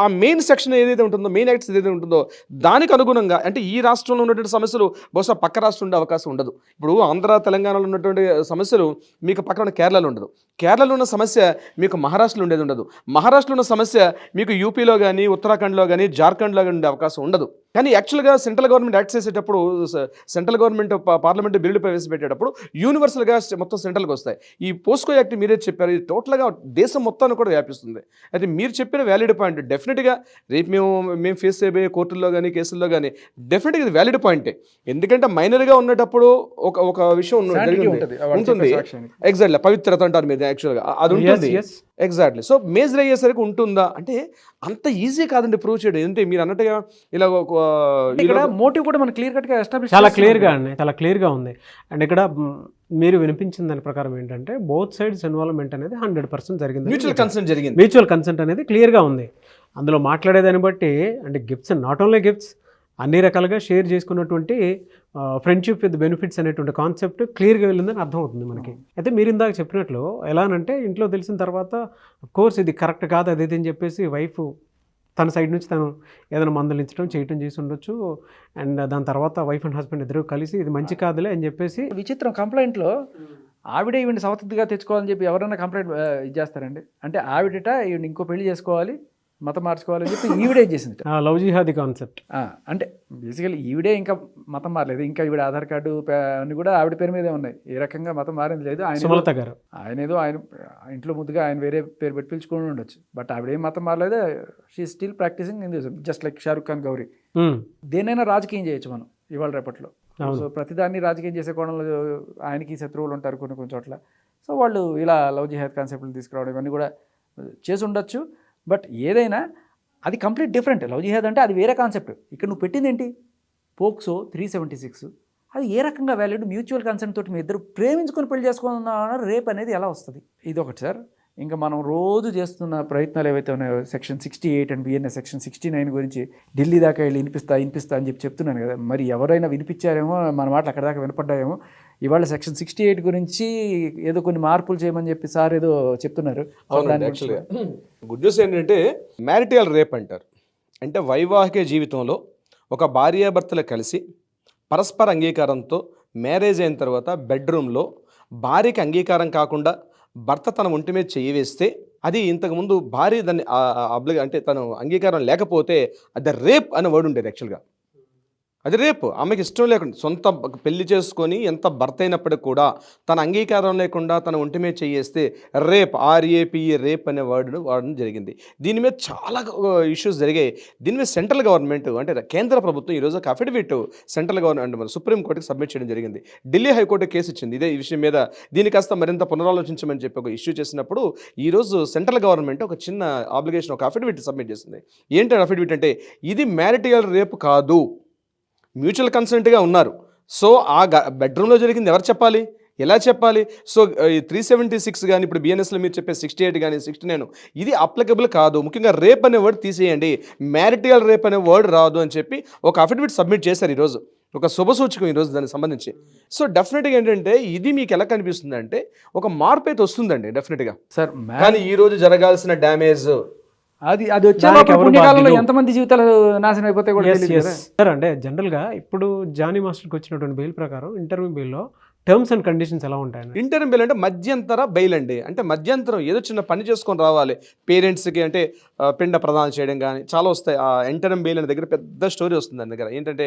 ఆ మెయిన్ సెక్షన్ ఏదైతే ఉంటుందో, మెయిన్ యాక్ట్స్ ఏదైతే ఉంటుందో దానికి అనుగుణంగా అంటే ఈ రాష్ట్రంలో ఉన్నటువంటి సమస్యలు బహుశా పక్క రాష్ట్రం ఉండే అవకాశం ఉండదు. ఇప్పుడు ఆంధ్ర తెలంగాణలో ఉన్నటువంటి సమస్యలు మీకు పక్కన కేరళలో ఉండదు, కేరళలో ఉన్న సమస్య మీకు మహారాష్ట్రలో ఉండేది ఉండదు, మహారాష్ట్రలో ఉన్న సమస్య మీకు యూపీలో కానీ ఉత్తరాఖండ్లో కానీ జార్ఖండ్లో కానీ ఉండే అవకాశం ఉండదు. కానీ యాక్చువల్గా సెంట్రల్ గవర్నమెంట్ యాక్ట్ చేసేటప్పుడు సెంట్రల్ గవర్నమెంట్ పార్లమెంట్ బిల్లు ప్రవేశపెట్టేటప్పుడు యూనివర్సల్గా మొత్తం సెంట్రల్కి వస్తాయి. ఈ పోస్కో యాక్ట్ మీరే చెప్పారు, ఇది టోటల్గా దేశం మొత్తాన్ని కూడా వ్యాపిస్తుంది. అయితే మీరు చెప్పిన వ్యాలిడ్ పాయింట్ డెఫినెట్గా రేపు మేము ఫేస్ చేయబోయే కోర్టుల్లో కానీ కేసుల్లో కానీ డెఫినెట్గా ఇది వ్యాలిడ్ పాయింటే. ఎందుకంటే మైనర్గా ఉన్నప్పుడు ఒక విషయం ఉంటుంది, ఎగ్జాక్ట్లీ పవిత్రత అంటారు మీద యాక్చువల్గా అది ఉంటుంది. ఎగ్జాక్ట్లీ. సో మేజర్ అయ్యేసరికి ఉంటుందా అంటే అంత ఈజీ కాదండి ప్రూవ్ చేయడం. ఏంటంటే మీరు అన్నట్టుగా ఇలా ఇక్కడ మోటివ్ కూడా మన క్లియర్ కట్గా ఎస్టాబ్లిష్ చాలా క్లియర్గా ఉంది. అండ్ ఇక్కడ మీరు వినిపించిన దాని ప్రకారం ఏంటంటే బోత్ సైడ్స్ ఇన్వాల్వ్మెంట్ అనేది 100% జరిగింది. మ్యూచువల్ కన్సెంట్ అనేది క్లియర్గా ఉంది. అందులో మాట్లాడేదాన్ని బట్టి అంటే గిఫ్ట్స్, నాట్ ఓన్లీ గిఫ్ట్స్, అన్ని రకాలుగా షేర్ చేసుకున్నటువంటి ఫ్రెండ్షిప్ విత్ బెనిఫిట్స్ అనేటువంటి కాన్సెప్ట్ క్లియర్గా వెళ్ళిందని అర్థమవుతుంది మనకి. అయితే మీరు ఇందాక చెప్పినట్లు ఎలానంటే ఇంట్లో తెలిసిన తర్వాత కోర్స్ ఇది కరెక్ట్ కాదు అది అని చెప్పేసి వైఫ్ తన సైడ్ నుంచి తను ఏదైనా మందలించడం చేయటం చేసి ఉండొచ్చు. అండ్ దాని తర్వాత వైఫ్ అండ్ హస్బెండ్ ఇద్దరు కలిసి ఇది మంచి కాదులే అని చెప్పేసి విచిత్రం కంప్లైంట్లో ఆవిడే ఈవిని సవతిగా తెచ్చుకోవాలని చెప్పి ఎవరైనా కంప్లైంట్ చేస్తారండి. అంటే ఆవిడట ఈవిడ ఇంకో పెళ్లి చేసుకోవాలి, మతం మార్చుకోవాలని చెప్పి ఈవిడే చేసింది. Love jihadi concept. అంటే బేసికలీ ఈవిడే ఇంకా మతం మారలేదు, ఇంకా ఈవిడ ఆధార్ కార్డు అన్ని కూడా ఆవిడ పేరు మీదే ఉన్నాయి. ఏ రకంగా మతం మారింది లేదు. సుమలత గారు ఆయన ఇంట్లో ముద్దుగా ఆయన వేరే పేరు పెట్టి పిలుచుకుని ఉండొచ్చు, బట్ ఆవిడేం మతం మారలేదు. She still practicing Hinduism just like Shahrukh Khan, Gauri. దేనైనా రాజకీయం చేయొచ్చు మనం ఇవాళ రేపట్లో. సో ప్రతిదాన్ని రాజకీయం చేసే కోణంలో ఆయనకి శత్రువులు ఉంటారు కొన్ని చోట్ల. సో వాళ్ళు ఇలా లవ్ జిహాద్ కాన్సెప్ట్లు తీసుకురావడం ఇవన్నీ కూడా చేసి ఉండొచ్చు. బట్ ఏదైనా అది కంప్లీట్ డిఫరెంట్. లవ్ జిహాద్ అంటే అది వేరే కాన్సెప్ట్. ఇక్కడ నువ్వు పెట్టింది ఏంటి? పోక్సో 376. అది ఏ రకంగా వ్యాలిడ్? మ్యూచువల్ కన్సెంట్ తోటి మీ ఇద్దరు ప్రేమించుకొని పెళ్లి చేసుకున్నారు, రేప్ అనేది ఎలా వస్తుంది? ఇది ఒకటి సార్. ఇంకా మనం రోజు చేస్తున్న ప్రయత్నాలు ఏవైతే ఉన్నాయో సెక్షన్ 68 అండ్ బిఎన్ఎస్ సెక్షన్ 69 గురించి ఢిల్లీ దాకా వెళ్ళి వినిపిస్తా అని చెప్తున్నాను కదా. మరి ఎవరైనా వినిపించారేమో, మన మాటలు అక్కడ దాకా వినపడ్డాయేమో. ఇవాళ సెక్షన్ 68 గురించి ఏదో కొన్ని మార్పులు చేయమని చెప్పి సార్ ఏదో చెప్తున్నారు. గుడ్ న్యూస్ ఏంటంటే మ్యారిటల్ రేప్ అంటారు. అంటే వైవాహిక జీవితంలో ఒక భార్యాభర్తలు కలిసి పరస్పర అంగీకారంతో మ్యారేజ్ అయిన తర్వాత బెడ్రూమ్లో భార్యకి అంగీకారం కాకుండా భర్త తన ఒంటి మీద చెయ్యి వేస్తే అది ఇంతకుముందు భార్య దాన్ని అంటే తను అంగీకారం లేకపోతే అది రేప్ అనే వర్డ్ ఉండేది యాక్చువల్గా. అది రేపు ఆమెకి ఇష్టం లేకుండా సొంత పెళ్లి చేసుకొని ఎంత భర్త అయినప్పటికి కూడా తన అంగీకారం లేకుండా తన ఒంటి మీద చేయేస్తే రేప్, RAPE రేప్ అనే వర్డ్ వాడడం జరిగింది. దీని మీద చాలా ఇష్యూస్ జరిగాయి. దీని మీద సెంట్రల్ గవర్నమెంట్ అంటే కేంద్ర ప్రభుత్వం ఈరోజు ఒక అఫిడవిట్ సెంట్రల్ గవర్నమెంట్ సుప్రీంకోర్టుకి సబ్మిట్ చేయడం జరిగింది. ఢిల్లీ హైకోర్టు కేసు ఇచ్చింది ఇదే విషయం మీద. దీని కాస్త మరింత పునరాలోచించమని చెప్పి ఒక ఇష్యూ చేసినప్పుడు ఈరోజు సెంట్రల్ గవర్నమెంట్ ఒక చిన్న ఆబ్లిగేషన్, ఒక అఫిడవిట్ సబ్మిట్ చేసింది. ఏంటి అఫిడవిట్ అంటే ఇది మ్యారిటల్ రేప్ కాదు, మ్యూచువల్ కన్సెంట్గా ఉన్నారు. సో ఆ బెడ్రూమ్లో జరిగింది ఎవరు చెప్పాలి, ఎలా చెప్పాలి? సో 376 కానీ ఇప్పుడు BNSలో మీరు చెప్పే 68 కానీ 69 ఇది అప్లికబుల్ కాదు. ముఖ్యంగా రేప్ అనే వర్డ్ తీసేయండి, మ్యారిటల్ రేప్ అనే వర్డ్ రాదు అని చెప్పి ఒక అఫిడవిట్ సబ్మిట్ చేశారు ఈరోజు. ఒక శుభసూచకం ఈరోజు దానికి సంబంధించి. సో డెఫినెట్గా ఏంటంటే ఇది మీకు ఎలా కనిపిస్తుంది అంటే ఒక మార్పు అయితే వస్తుందండి డెఫినెట్గా. సార్ కానీ ఈరోజు జరగాల్సిన డ్యామేజ్ అది వచ్చే పుణ్యకాలంలో ఎంతమంది జీవితాలు నాశనం అయిపోతాయి కూడా తెలియదు కదా సార్. అంటే జనరల్గా ఇప్పుడు జానీ మాస్టర్కి వచ్చినటువంటి బెయిల్ ప్రకారం ఇంటర్వ్యూ బెయిల్లో టర్మ్స్ అండ్ కండిషన్స్ ఎలా ఉంటాయండి? ఇంటర్మ్ బెయిల్ అంటే మధ్యంతర బెయిల్ అండి. అంటే మధ్యంతరం ఏదో చిన్న పని చేసుకొని రావాలి పేరెంట్స్కి, అంటే పిండ ప్రదానం చేయడం కానీ చాలా వస్తాయి. ఆ ఇంటర్మ్ బెయిల్ అనే దగ్గర పెద్ద స్టోరీ వస్తుంది దాని దగ్గర. ఏంటంటే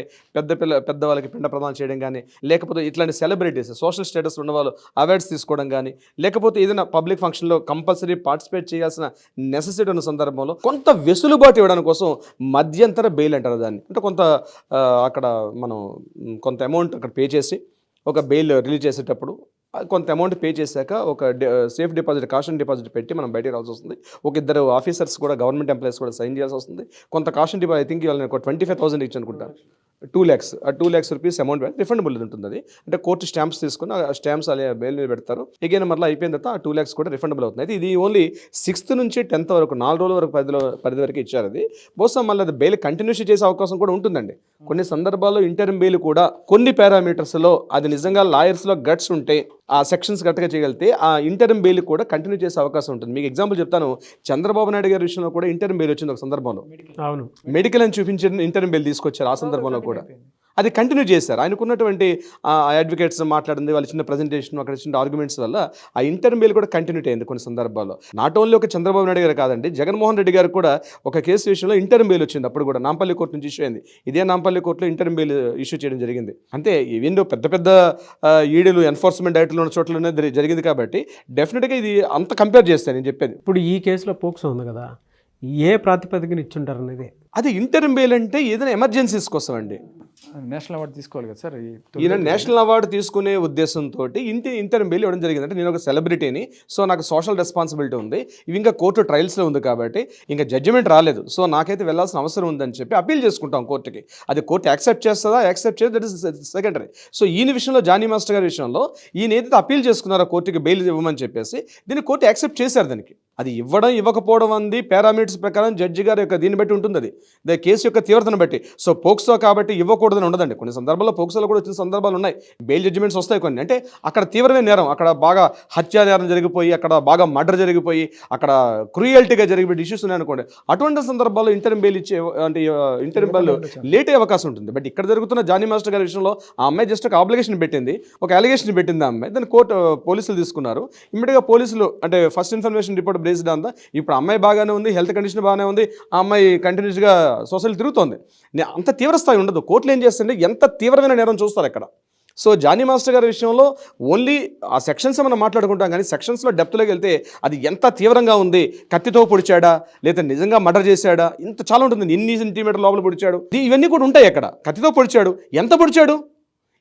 పెద్దవాళ్ళకి పిండ ప్రదానం చేయడం కానీ, లేకపోతే ఇట్లాంటి సెలబ్రిటీస్ సోషల్ స్టేటస్ ఉన్న వాళ్ళు అవార్డ్స్ తీసుకోవడం కానీ, లేకపోతే ఏదైనా పబ్లిక్ ఫంక్షన్లో కంపల్సరీ పార్టిసిపేట్ చేయాల్సిన నెసెసిటీ ఉన్న సందర్భంలో కొంత వెసులుబాటు ఇవ్వడానికి కోసం మధ్యంతర బెయిల్ అంటారు దాన్ని. అంటే కొంత అక్కడ మనం కొంత అమౌంట్ అక్కడ పే చేసి ఒక బెయిల్ రిలీజ్ చేసేటప్పుడు కొంత అమౌంట్ పే చేశాక ఒక సేఫ్ డిపాజిట్, కాషన్ డిపాజిట్ పెట్టి మనం బయటకు రావాల్సి వస్తుంది. ఒక ఇద్దరు ఆఫీసర్స్ కూడా, గవర్నమెంట్ ఎంప్లాయీస్ కూడా సైన్ చేయాల్సి వస్తుంది. కొంత కాషన్ డిపాజిట్ ఐ థింక్ ఇవాళ 25,000 ఇచ్చి అనుకుంటా, 2 lakhs, ఆ 2 lakhs రూపీస్ అమౌంట్ రిఫండబుల్ ఉంటుంది. అది అంటే కోర్టు స్టాంప్స్ తీసుకుని ఆ స్టాంప్స్ అలా బెయిల్ మీద పెడతారు. ఎగైన్ మళ్ళీ అయిపోయిన తర్వాత ఆ 2 lakhs కూడా రిఫండబుల్ అవుతుంది. అయితే ఇది ఓన్లీ 6th నుంచి 10th వరకు 4 రోజుల వరకు పరిధి వరకు ఇచ్చారు. అది బహుశా మళ్ళీ అది బెయిల్ కంటిన్యూస్ చేసే అవకాశం కూడా ఉంటుందండి. కొన్ని సందర్భాల్లో ఇంటర్మ్ బెయిల్ కూడా కొన్ని పారామీటర్స్లో అది నిజంగా లాయర్స్లో గట్స్ ఉంటే, ఆ సెక్షన్స్ కరెక్ట్గా చేయగలిగితే ఆ ఇంటర్మ్ బెయిల్ కూడా కంటిన్యూ చేసే అవకాశం ఉంటుంది. మీకు ఎగ్జాంపుల్ చెప్తాను, చంద్రబాబు నాయుడు గారి విషయంలో కూడా ఇంటర్మ్ బెయిల్ వచ్చింది ఒక సందర్భంలో. అవును, మెడికల్ అని చూపించిన ఇంటర్మ్ బెయిల్ తీసుకొచ్చారు. ఆ సందర్భంలో కూడా అది కంటిన్యూ చేశారు. ఆయనకున్నటువంటి అడ్వకేట్స్ మాట్లాడింది, వాళ్ళు చిన్న ప్రజెంటేషన్, అక్కడ చిన్న ఆర్గ్యుమెంట్స్ వల్ల ఆ ఇంటర్మ్ బెయిల్ కూడా కంటిన్యూ అయింది కొన్ని సందర్భాల్లో. నాట్ ఓన్లీ ఒక చంద్రబాబు నాయుడు గారు కాదండి, జగన్మోహన్ రెడ్డి గారు కూడా ఒక కేసు విషయంలో ఇంటర్మ్ బెయిల్ వచ్చింది. అప్పుడు కూడా నాంపల్లి కోర్టు నుంచి ఇష్యూ అయింది. ఇదే నాంపల్లి కోర్టులో ఇంటర్మ్ బెయిల్ ఇష్యూ చేయడం జరిగింది. అంటే ఈవెన్ పెద్ద పెద్ద ఈడీలు, ఎన్ఫోర్స్మెంట్ డైరెక్టర్లు ఉన్న చోట్లనే జరిగింది. కాబట్టి డెఫినెట్గా ఇది అంత కంపేర్ చేస్తాను నేను చెప్పేది. ఇప్పుడు ఈ కేసులో పోక్సో ఉంది కదా, ఏ ప్రాతిపదికన ఇచ్చుంటారు అనేది? అది ఇంటర్మ్ బెయిల్ అంటే ఏదైనా ఎమర్జెన్సీస్ కోసం అండి. నేషనల్ అవార్డు తీసుకోవాలి కదా సార్. ఈయన నేషనల్ అవార్డు తీసుకునే ఉద్దేశంతో ఇంటర్మ్ బెయిల్ ఇవ్వడం జరిగింది. అంటే నేను ఒక సెలబ్రిటీని, సో నాకు సోషల్ రెస్పాన్సిబిలిటీ ఉంది, ఇవి ఇంకా కోర్టు ట్రయల్స్లో ఉంది కాబట్టి ఇంకా జడ్జిమెంట్ రాలేదు, సో నాకైతే వెళ్ళాల్సిన అవసరం ఉందని చెప్పి అప్పీల్ చేసుకుంటాం కోర్టుకి. అది కోర్టు యాక్సెప్ట్ చేస్తుందా, యాక్సెప్ట్ చేయదు, దట్ ఇస్ సెకండరీ. సో ఈయన విషయంలో, జానీ మాస్టర్ గారి విషయంలో ఈయన ఏదైతే అప్పీల్ చేసుకున్నారో కోర్టుకి బెయిల్ ఇవ్వమని చెప్పేసి, దీన్ని కోర్టు యాక్సెప్ట్ చేశారు. దానికి అది ఇవ్వడం ఇవ్వకపోవడం అంది పారామీటర్స్ ప్రకారం జడ్జి గారి యొక్క దీన్ని బట్టి ఉంటుంది. అది కేసు యొక్క తీవ్రతను బట్టి. సో పోక్సో కాబట్టి ఇవ్వకూడదని ఉండదండి. కొన్ని సందర్భాల్లో పోక్సోలో కూడా వచ్చిన సందర్భాలు ఉన్నాయి, బెయిల్ జడ్జిమెంట్స్ వస్తాయి కొన్ని. అంటే అక్కడ తీవ్రమైన నేరం, అక్కడ బాగా హత్యా నేరం జరిగిపోయి, అక్కడ బాగా మర్డర్ జరిగిపోయి, అక్కడ క్రూయల్టీగా జరిగిపోయి ఇష్యూస్ ఉన్నాయనుకోండి, అటువంటి సందర్భాల్లో ఇంటర్మ్ బెయిల్ ఇచ్చే, అంటే ఇంటర్మ్ బెయిల్ లేట్ అయ్యే అవకాశం ఉంటుంది. బట్ ఇక్కడ జరుగుతున్న జానీ మాస్టర్ గారి విషయంలో ఆ అమ్మాయి జస్ట్ ఒక అప్లికేషన్ పెట్టింది, ఒక అలిగేషన్ పెట్టింది ఆ అమ్మాయి, దాన్ని కోర్టు పోలీసులు తీసుకున్నారు. ఇమ్మీడియట్గా పోలీసులు అంటే ఫస్ట్ ఇన్ఫర్మేషన్ రిపోర్ట్ బేస్డ్ అంతా, ఇప్పుడు అమ్మాయి బాగానే ఉంది, హెల్త్ కండిషన్ బాగానే ఉంది, ఆ అమ్మాయి కంటిన్యూస్గా సొసైటీ తిరుగుతోంది. అంత తీవ్ర స్థాయి ఉండదు. కోర్టులు ఏం చేస్తుంటే ఎంత తీవ్రమైన నేరం చూస్తారు అక్కడ. సో జానీ మాస్టర్ గారి విషయంలో ఓన్లీ ఆ సెక్షన్స్ మనం మాట్లాడుకుంటాం, కానీ సెక్షన్స్లో డెప్త్లోకి వెళ్తే అది ఎంత తీవ్రంగా ఉంది, కత్తితో పొడిచాడా లేదా నిజంగా మర్డర్ చేశాడా, ఇంత చాలా ఉంటుంది. ఎన్ని సెంటీమీటర్ లోపల పొడిచాడు, ఇవన్నీ కూడా ఉంటాయి అక్కడ. కత్తితో పొడిచాడు, ఎంత పొడిచాడు,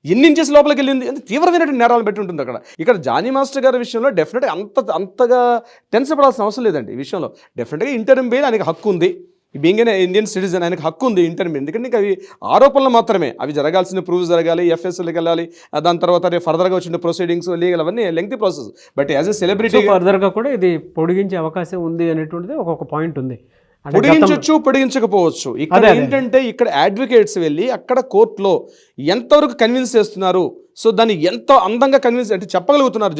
ఎన్ని ఇంచెస్ లోపలికి వెళ్ళింది, ఎంత తీవ్రమైనటువంటి నేరాలు పెట్టి ఉంటుంది అక్కడ. ఇక్కడ జానీ మాస్టర్ గారి విషయంలో డెఫినెట్గా అంతగా టెన్షన్ పడాల్సిన అవసరం లేదండి. ఈ విషయంలో డెఫినెట్గా ఇంటర్మ్ బెయిల్ ఆయనకి హక్కు ఉంది. బీయింగ్ ఏ ఇండియన్ సిటిజన్ ఆయనకు హక్కు ఉంది ఇంటర్మ్ బెయిల్. ఎందుకంటే అవి ఆరోపణలు మాత్రమే, అవి జరగాల్సిన ప్రూవ్స్ జరగాలి, FSLకి వెళ్ళాలి, దాని తర్వాత ఫర్దర్గా వచ్చిన ప్రొసీడింగ్స్, లీగల్, అవన్నీ lengthy process. But as a celebrity ఫర్దర్గా కూడా ఇది పొడిగించే అవకాశం ఉంది అనేటువంటిది ఒక పాయింట్ ఉంది. పొడిగించవచ్చు, పొడిగించకపోవచ్చు. ఇక్కడ ఏంటంటే ఇక్కడ అడ్వకేట్స్ వెళ్ళి అక్కడ కోర్టులో ఎంతవరకు కన్విన్స్ చేస్తున్నారు, సో దాన్ని ఎంత అందంగా కన్విన్స్ అంటే చెప్పగలుగుతున్నారు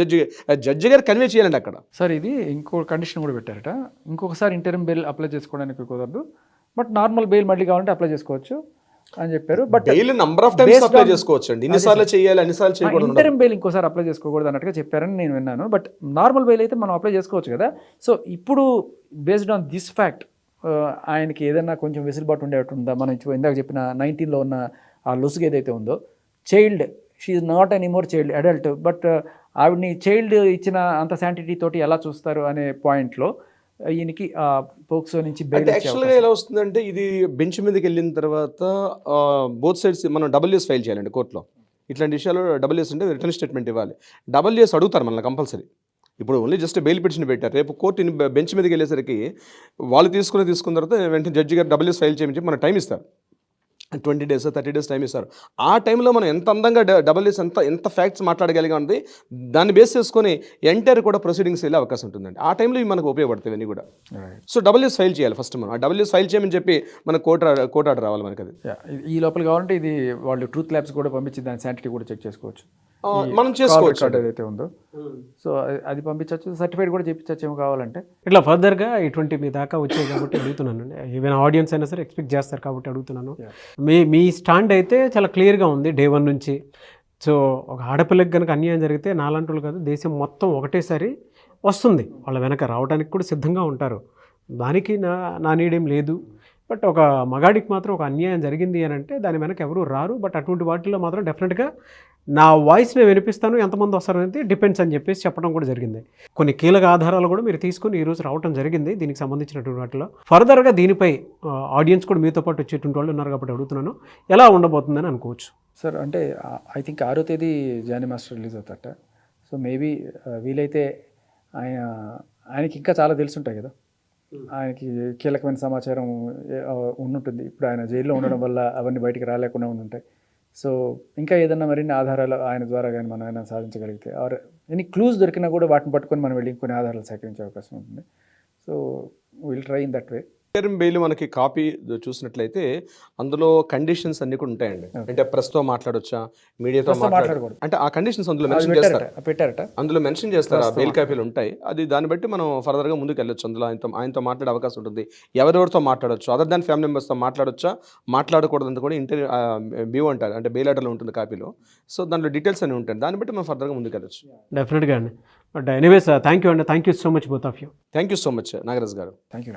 జడ్జి గారు కన్వే చేయాలండి అక్కడ. సార్ ఇది ఇంకో కండిషన్ కూడా పెట్టారట, ఇంకొకసారి ఇంటర్మ్ బెయిల్ అప్లై చేసుకోవడానికి కుదరదు, బట్ నార్మల్ బెయిల్ మళ్ళీ కావాలంటే అప్లై చేసుకోవచ్చు. అని చెప్పారు. But bail number of times apply చేసుకోవచ్చు అండి, ఇన్నిసార్లు చేయాలి అన్నిసార్లు చేయకూడదు. ఇంటర్మ్ బెయిల్ ఇంకోసారి అప్లై చేసుకోకూడదు అన్నట్టుగా చెప్పారని నేను విన్నాను. బట్ నార్మల్ బెయిల్ అయితే మనం అప్లై చేసుకోవచ్చు కదా. సో ఇప్పుడు బేస్డ్ ఆన్ దిస్ ఫ్యాక్ట్ ఆయనకి ఏదైనా కొంచెం వెసులుబాటు ఉండేటుందా? మనం ఇందాక చెప్పిన 19లో ఉన్న ఆ లొసుగు ఏదైతే ఉందో, child, she is not any more child, adult, but ఆవిడని చైల్డ్ ఇచ్చిన అంత శాంటిటీ తోటి ఎలా చూస్తారు అనే పాయింట్లో ఈయనకి పోక్సో నుంచి అంటే యాక్చువల్గా ఎలా వస్తుందంటే, ఇది బెంచ్ మీదకి వెళ్ళిన తర్వాత బోత్ సైడ్స్ మనం WS ఫైల్ చేయాలండి కోర్టులో. ఇట్లాంటి విషయాలు WS అంటే రిటర్న్ స్టేట్మెంట్ ఇవ్వాలి. WS అడుగుతారు మనల్ని కంపల్సరీ. ఇప్పుడు ఓన్లీ జస్ట్ బెయిల్ పిటిషన్ పెట్టారు, రేపు కోర్టు బెంచ్ మీదకి వెళ్ళేసరికి వాళ్ళు తీసుకున్న తర్వాత వెంటనే జడ్జి గారు WS ఫైల్ చేయమని చెప్పి మనకు టైం ఇస్తారు. 20 days 30 days టైం ఇస్తారు. ఆ టైంలో మనం ఎంత అందంగా WS ఎంత ఫ్యాక్ట్స్ మాట్లాడగలిగామంది దాన్ని బేస్ చేసుకొని ఎంటైర్ కూడా ప్రొసీడింగ్స్ వెళ్ళే అవకాశం ఉంటుందండి. ఆ టైంలో ఇవి మనకు ఉపయోగపడతాయి అన్నీ కూడా. సో WS ఫైల్ చేయాలి ఫస్ట్ మనం. ఆ WS ఫైల్ చేయమని చెప్పి మన కోర్టు ఆర్డర్ రావాలి మనకి. అది ఈ లోపల కావాలంటే ఇది వాళ్ళు ట్రూత్ ల్యాబ్స్ కూడా పంపించి దాని శాంటిటీ కూడా చెక్ చేసుకోవచ్చు, మనం చేసుకోవచ్చు ఏదైతే ఉందో. సో అది పంపించవచ్చు, సర్టిఫైడ్ కూడా చేయించవచ్చు ఏమో కావాలంటే. ఇట్లా ఫర్దర్గా ఇటువంటి మీ దాకా వచ్చాయి కాబట్టి అడుగుతున్నాను. ఈవెన్ ఆడియన్స్ అయినా సరే ఎక్స్పెక్ట్ చేస్తారు కాబట్టి అడుగుతున్నాను. మీ స్టాండ్ అయితే చాలా క్లియర్గా ఉంది డే 1 నుంచి. సో ఒక ఆడపిల్లకి కనుక అన్యాయం జరిగితే నాలంటోళ్ళు కాదు, దేశం మొత్తం ఒకటేసారి వస్తుంది, వాళ్ళ వెనక రావడానికి కూడా సిద్ధంగా ఉంటారు. దానికి నా నీడేం లేదు. బట్ ఒక మగాడికి మాత్రం ఒక అన్యాయం జరిగింది అని అంటే దాని వెనక ఎవరు రారు. బట్ అటువంటి వాటిల్లో మాత్రం డెఫినెట్గా నా వాయిస్ నేను వినిపిస్తాను, ఎంతమంది వస్తారు అనేది డిపెండ్స్ అని చెప్పేసి చెప్పడం కూడా జరిగింది. కొన్ని కీలక ఆధారాలు కూడా మీరు తీసుకుని ఈరోజు రావడం జరిగింది దీనికి సంబంధించినటువంటి వాటిలో. ఫర్దర్గా దీనిపై ఆడియన్స్ కూడా మీతో పాటు వచ్చేటువంటి వాళ్ళు ఉన్నారు కాబట్టి అడుగుతున్నాను, ఎలా ఉండబోతుందని అనుకోవచ్చు సార్? అంటే ఐ థింక్ 6వ తేదీ జానీ మాస్టర్ రిలీజ్ అవుతారట. సో మేబీ వీలైతే ఆయనకి ఇంకా చాలా తెలుసుంటాయి కదా, ఆయనకి కీలకమైన సమాచారం ఉండుంటుంది. ఇప్పుడు ఆయన జైల్లో ఉండడం వల్ల అవన్నీ బయటికి రాలేకుండా ఉండుంటాయి. సో ఇంకా ఏదన్నా మరిన్ని ఆధారాలు ఆయన ద్వారా కానీ మనం ఏమైనా సాధించగలిగితే, ఆర్ ఎనీ క్లూస్ దొరికినా కూడా వాటిని పట్టుకొని మనం వెళ్ళి కొన్ని ఆధారాలు సేకరించే అవకాశం ఉంటుంది. So will try in that way. Interim bail మనకి కాపీ చూసినట్లయితే అందులో కండిషన్స్ అన్ని కూడా ఉంటాయండి. అంటే ప్రెస్తో మాట్లాడొచ్చా, మీడియాతో మాట్లాడకూడదు, అంటే ఆ కండిషన్స్ అందులో మెన్షన్ చేస్తారు, పెట్టారట, అందులో మెన్షన్ చేస్తారు. ఆ బెయిల్ కాపీలు ఉంటాయి. అది దాన్ని బట్టి మనం ఫర్దర్గా ముందుకు వెళ్ళొచ్చు. అందులో ఆయనతో మాట్లాడే అవకాశం ఉంటుంది. ఎవరెవరితో మాట్లాడొచ్చు, అదర్ దాన్ ఫ్యామిలీ మెంబర్స్తో మాట్లాడొచ్చా, మాట్లాడకూడదు కూడా BO అంటారు, అంటే బెయిల్ ఆర్డర్లో ఉంటుంది కాపీలో. సో దాంట్లో డీటెయిల్స్ అన్ని ఉంటాయి. దాన్ని బట్టి మనం ఫర్దర్గా ముందుకు వెళ్ళొచ్చు. డెఫినెట్గా అండి. బట్ ఎనీవేస్ థ్యాంక్ యూ అండి, thank you so much both of you. Thank you so much Nagaraj గారు. Thank you.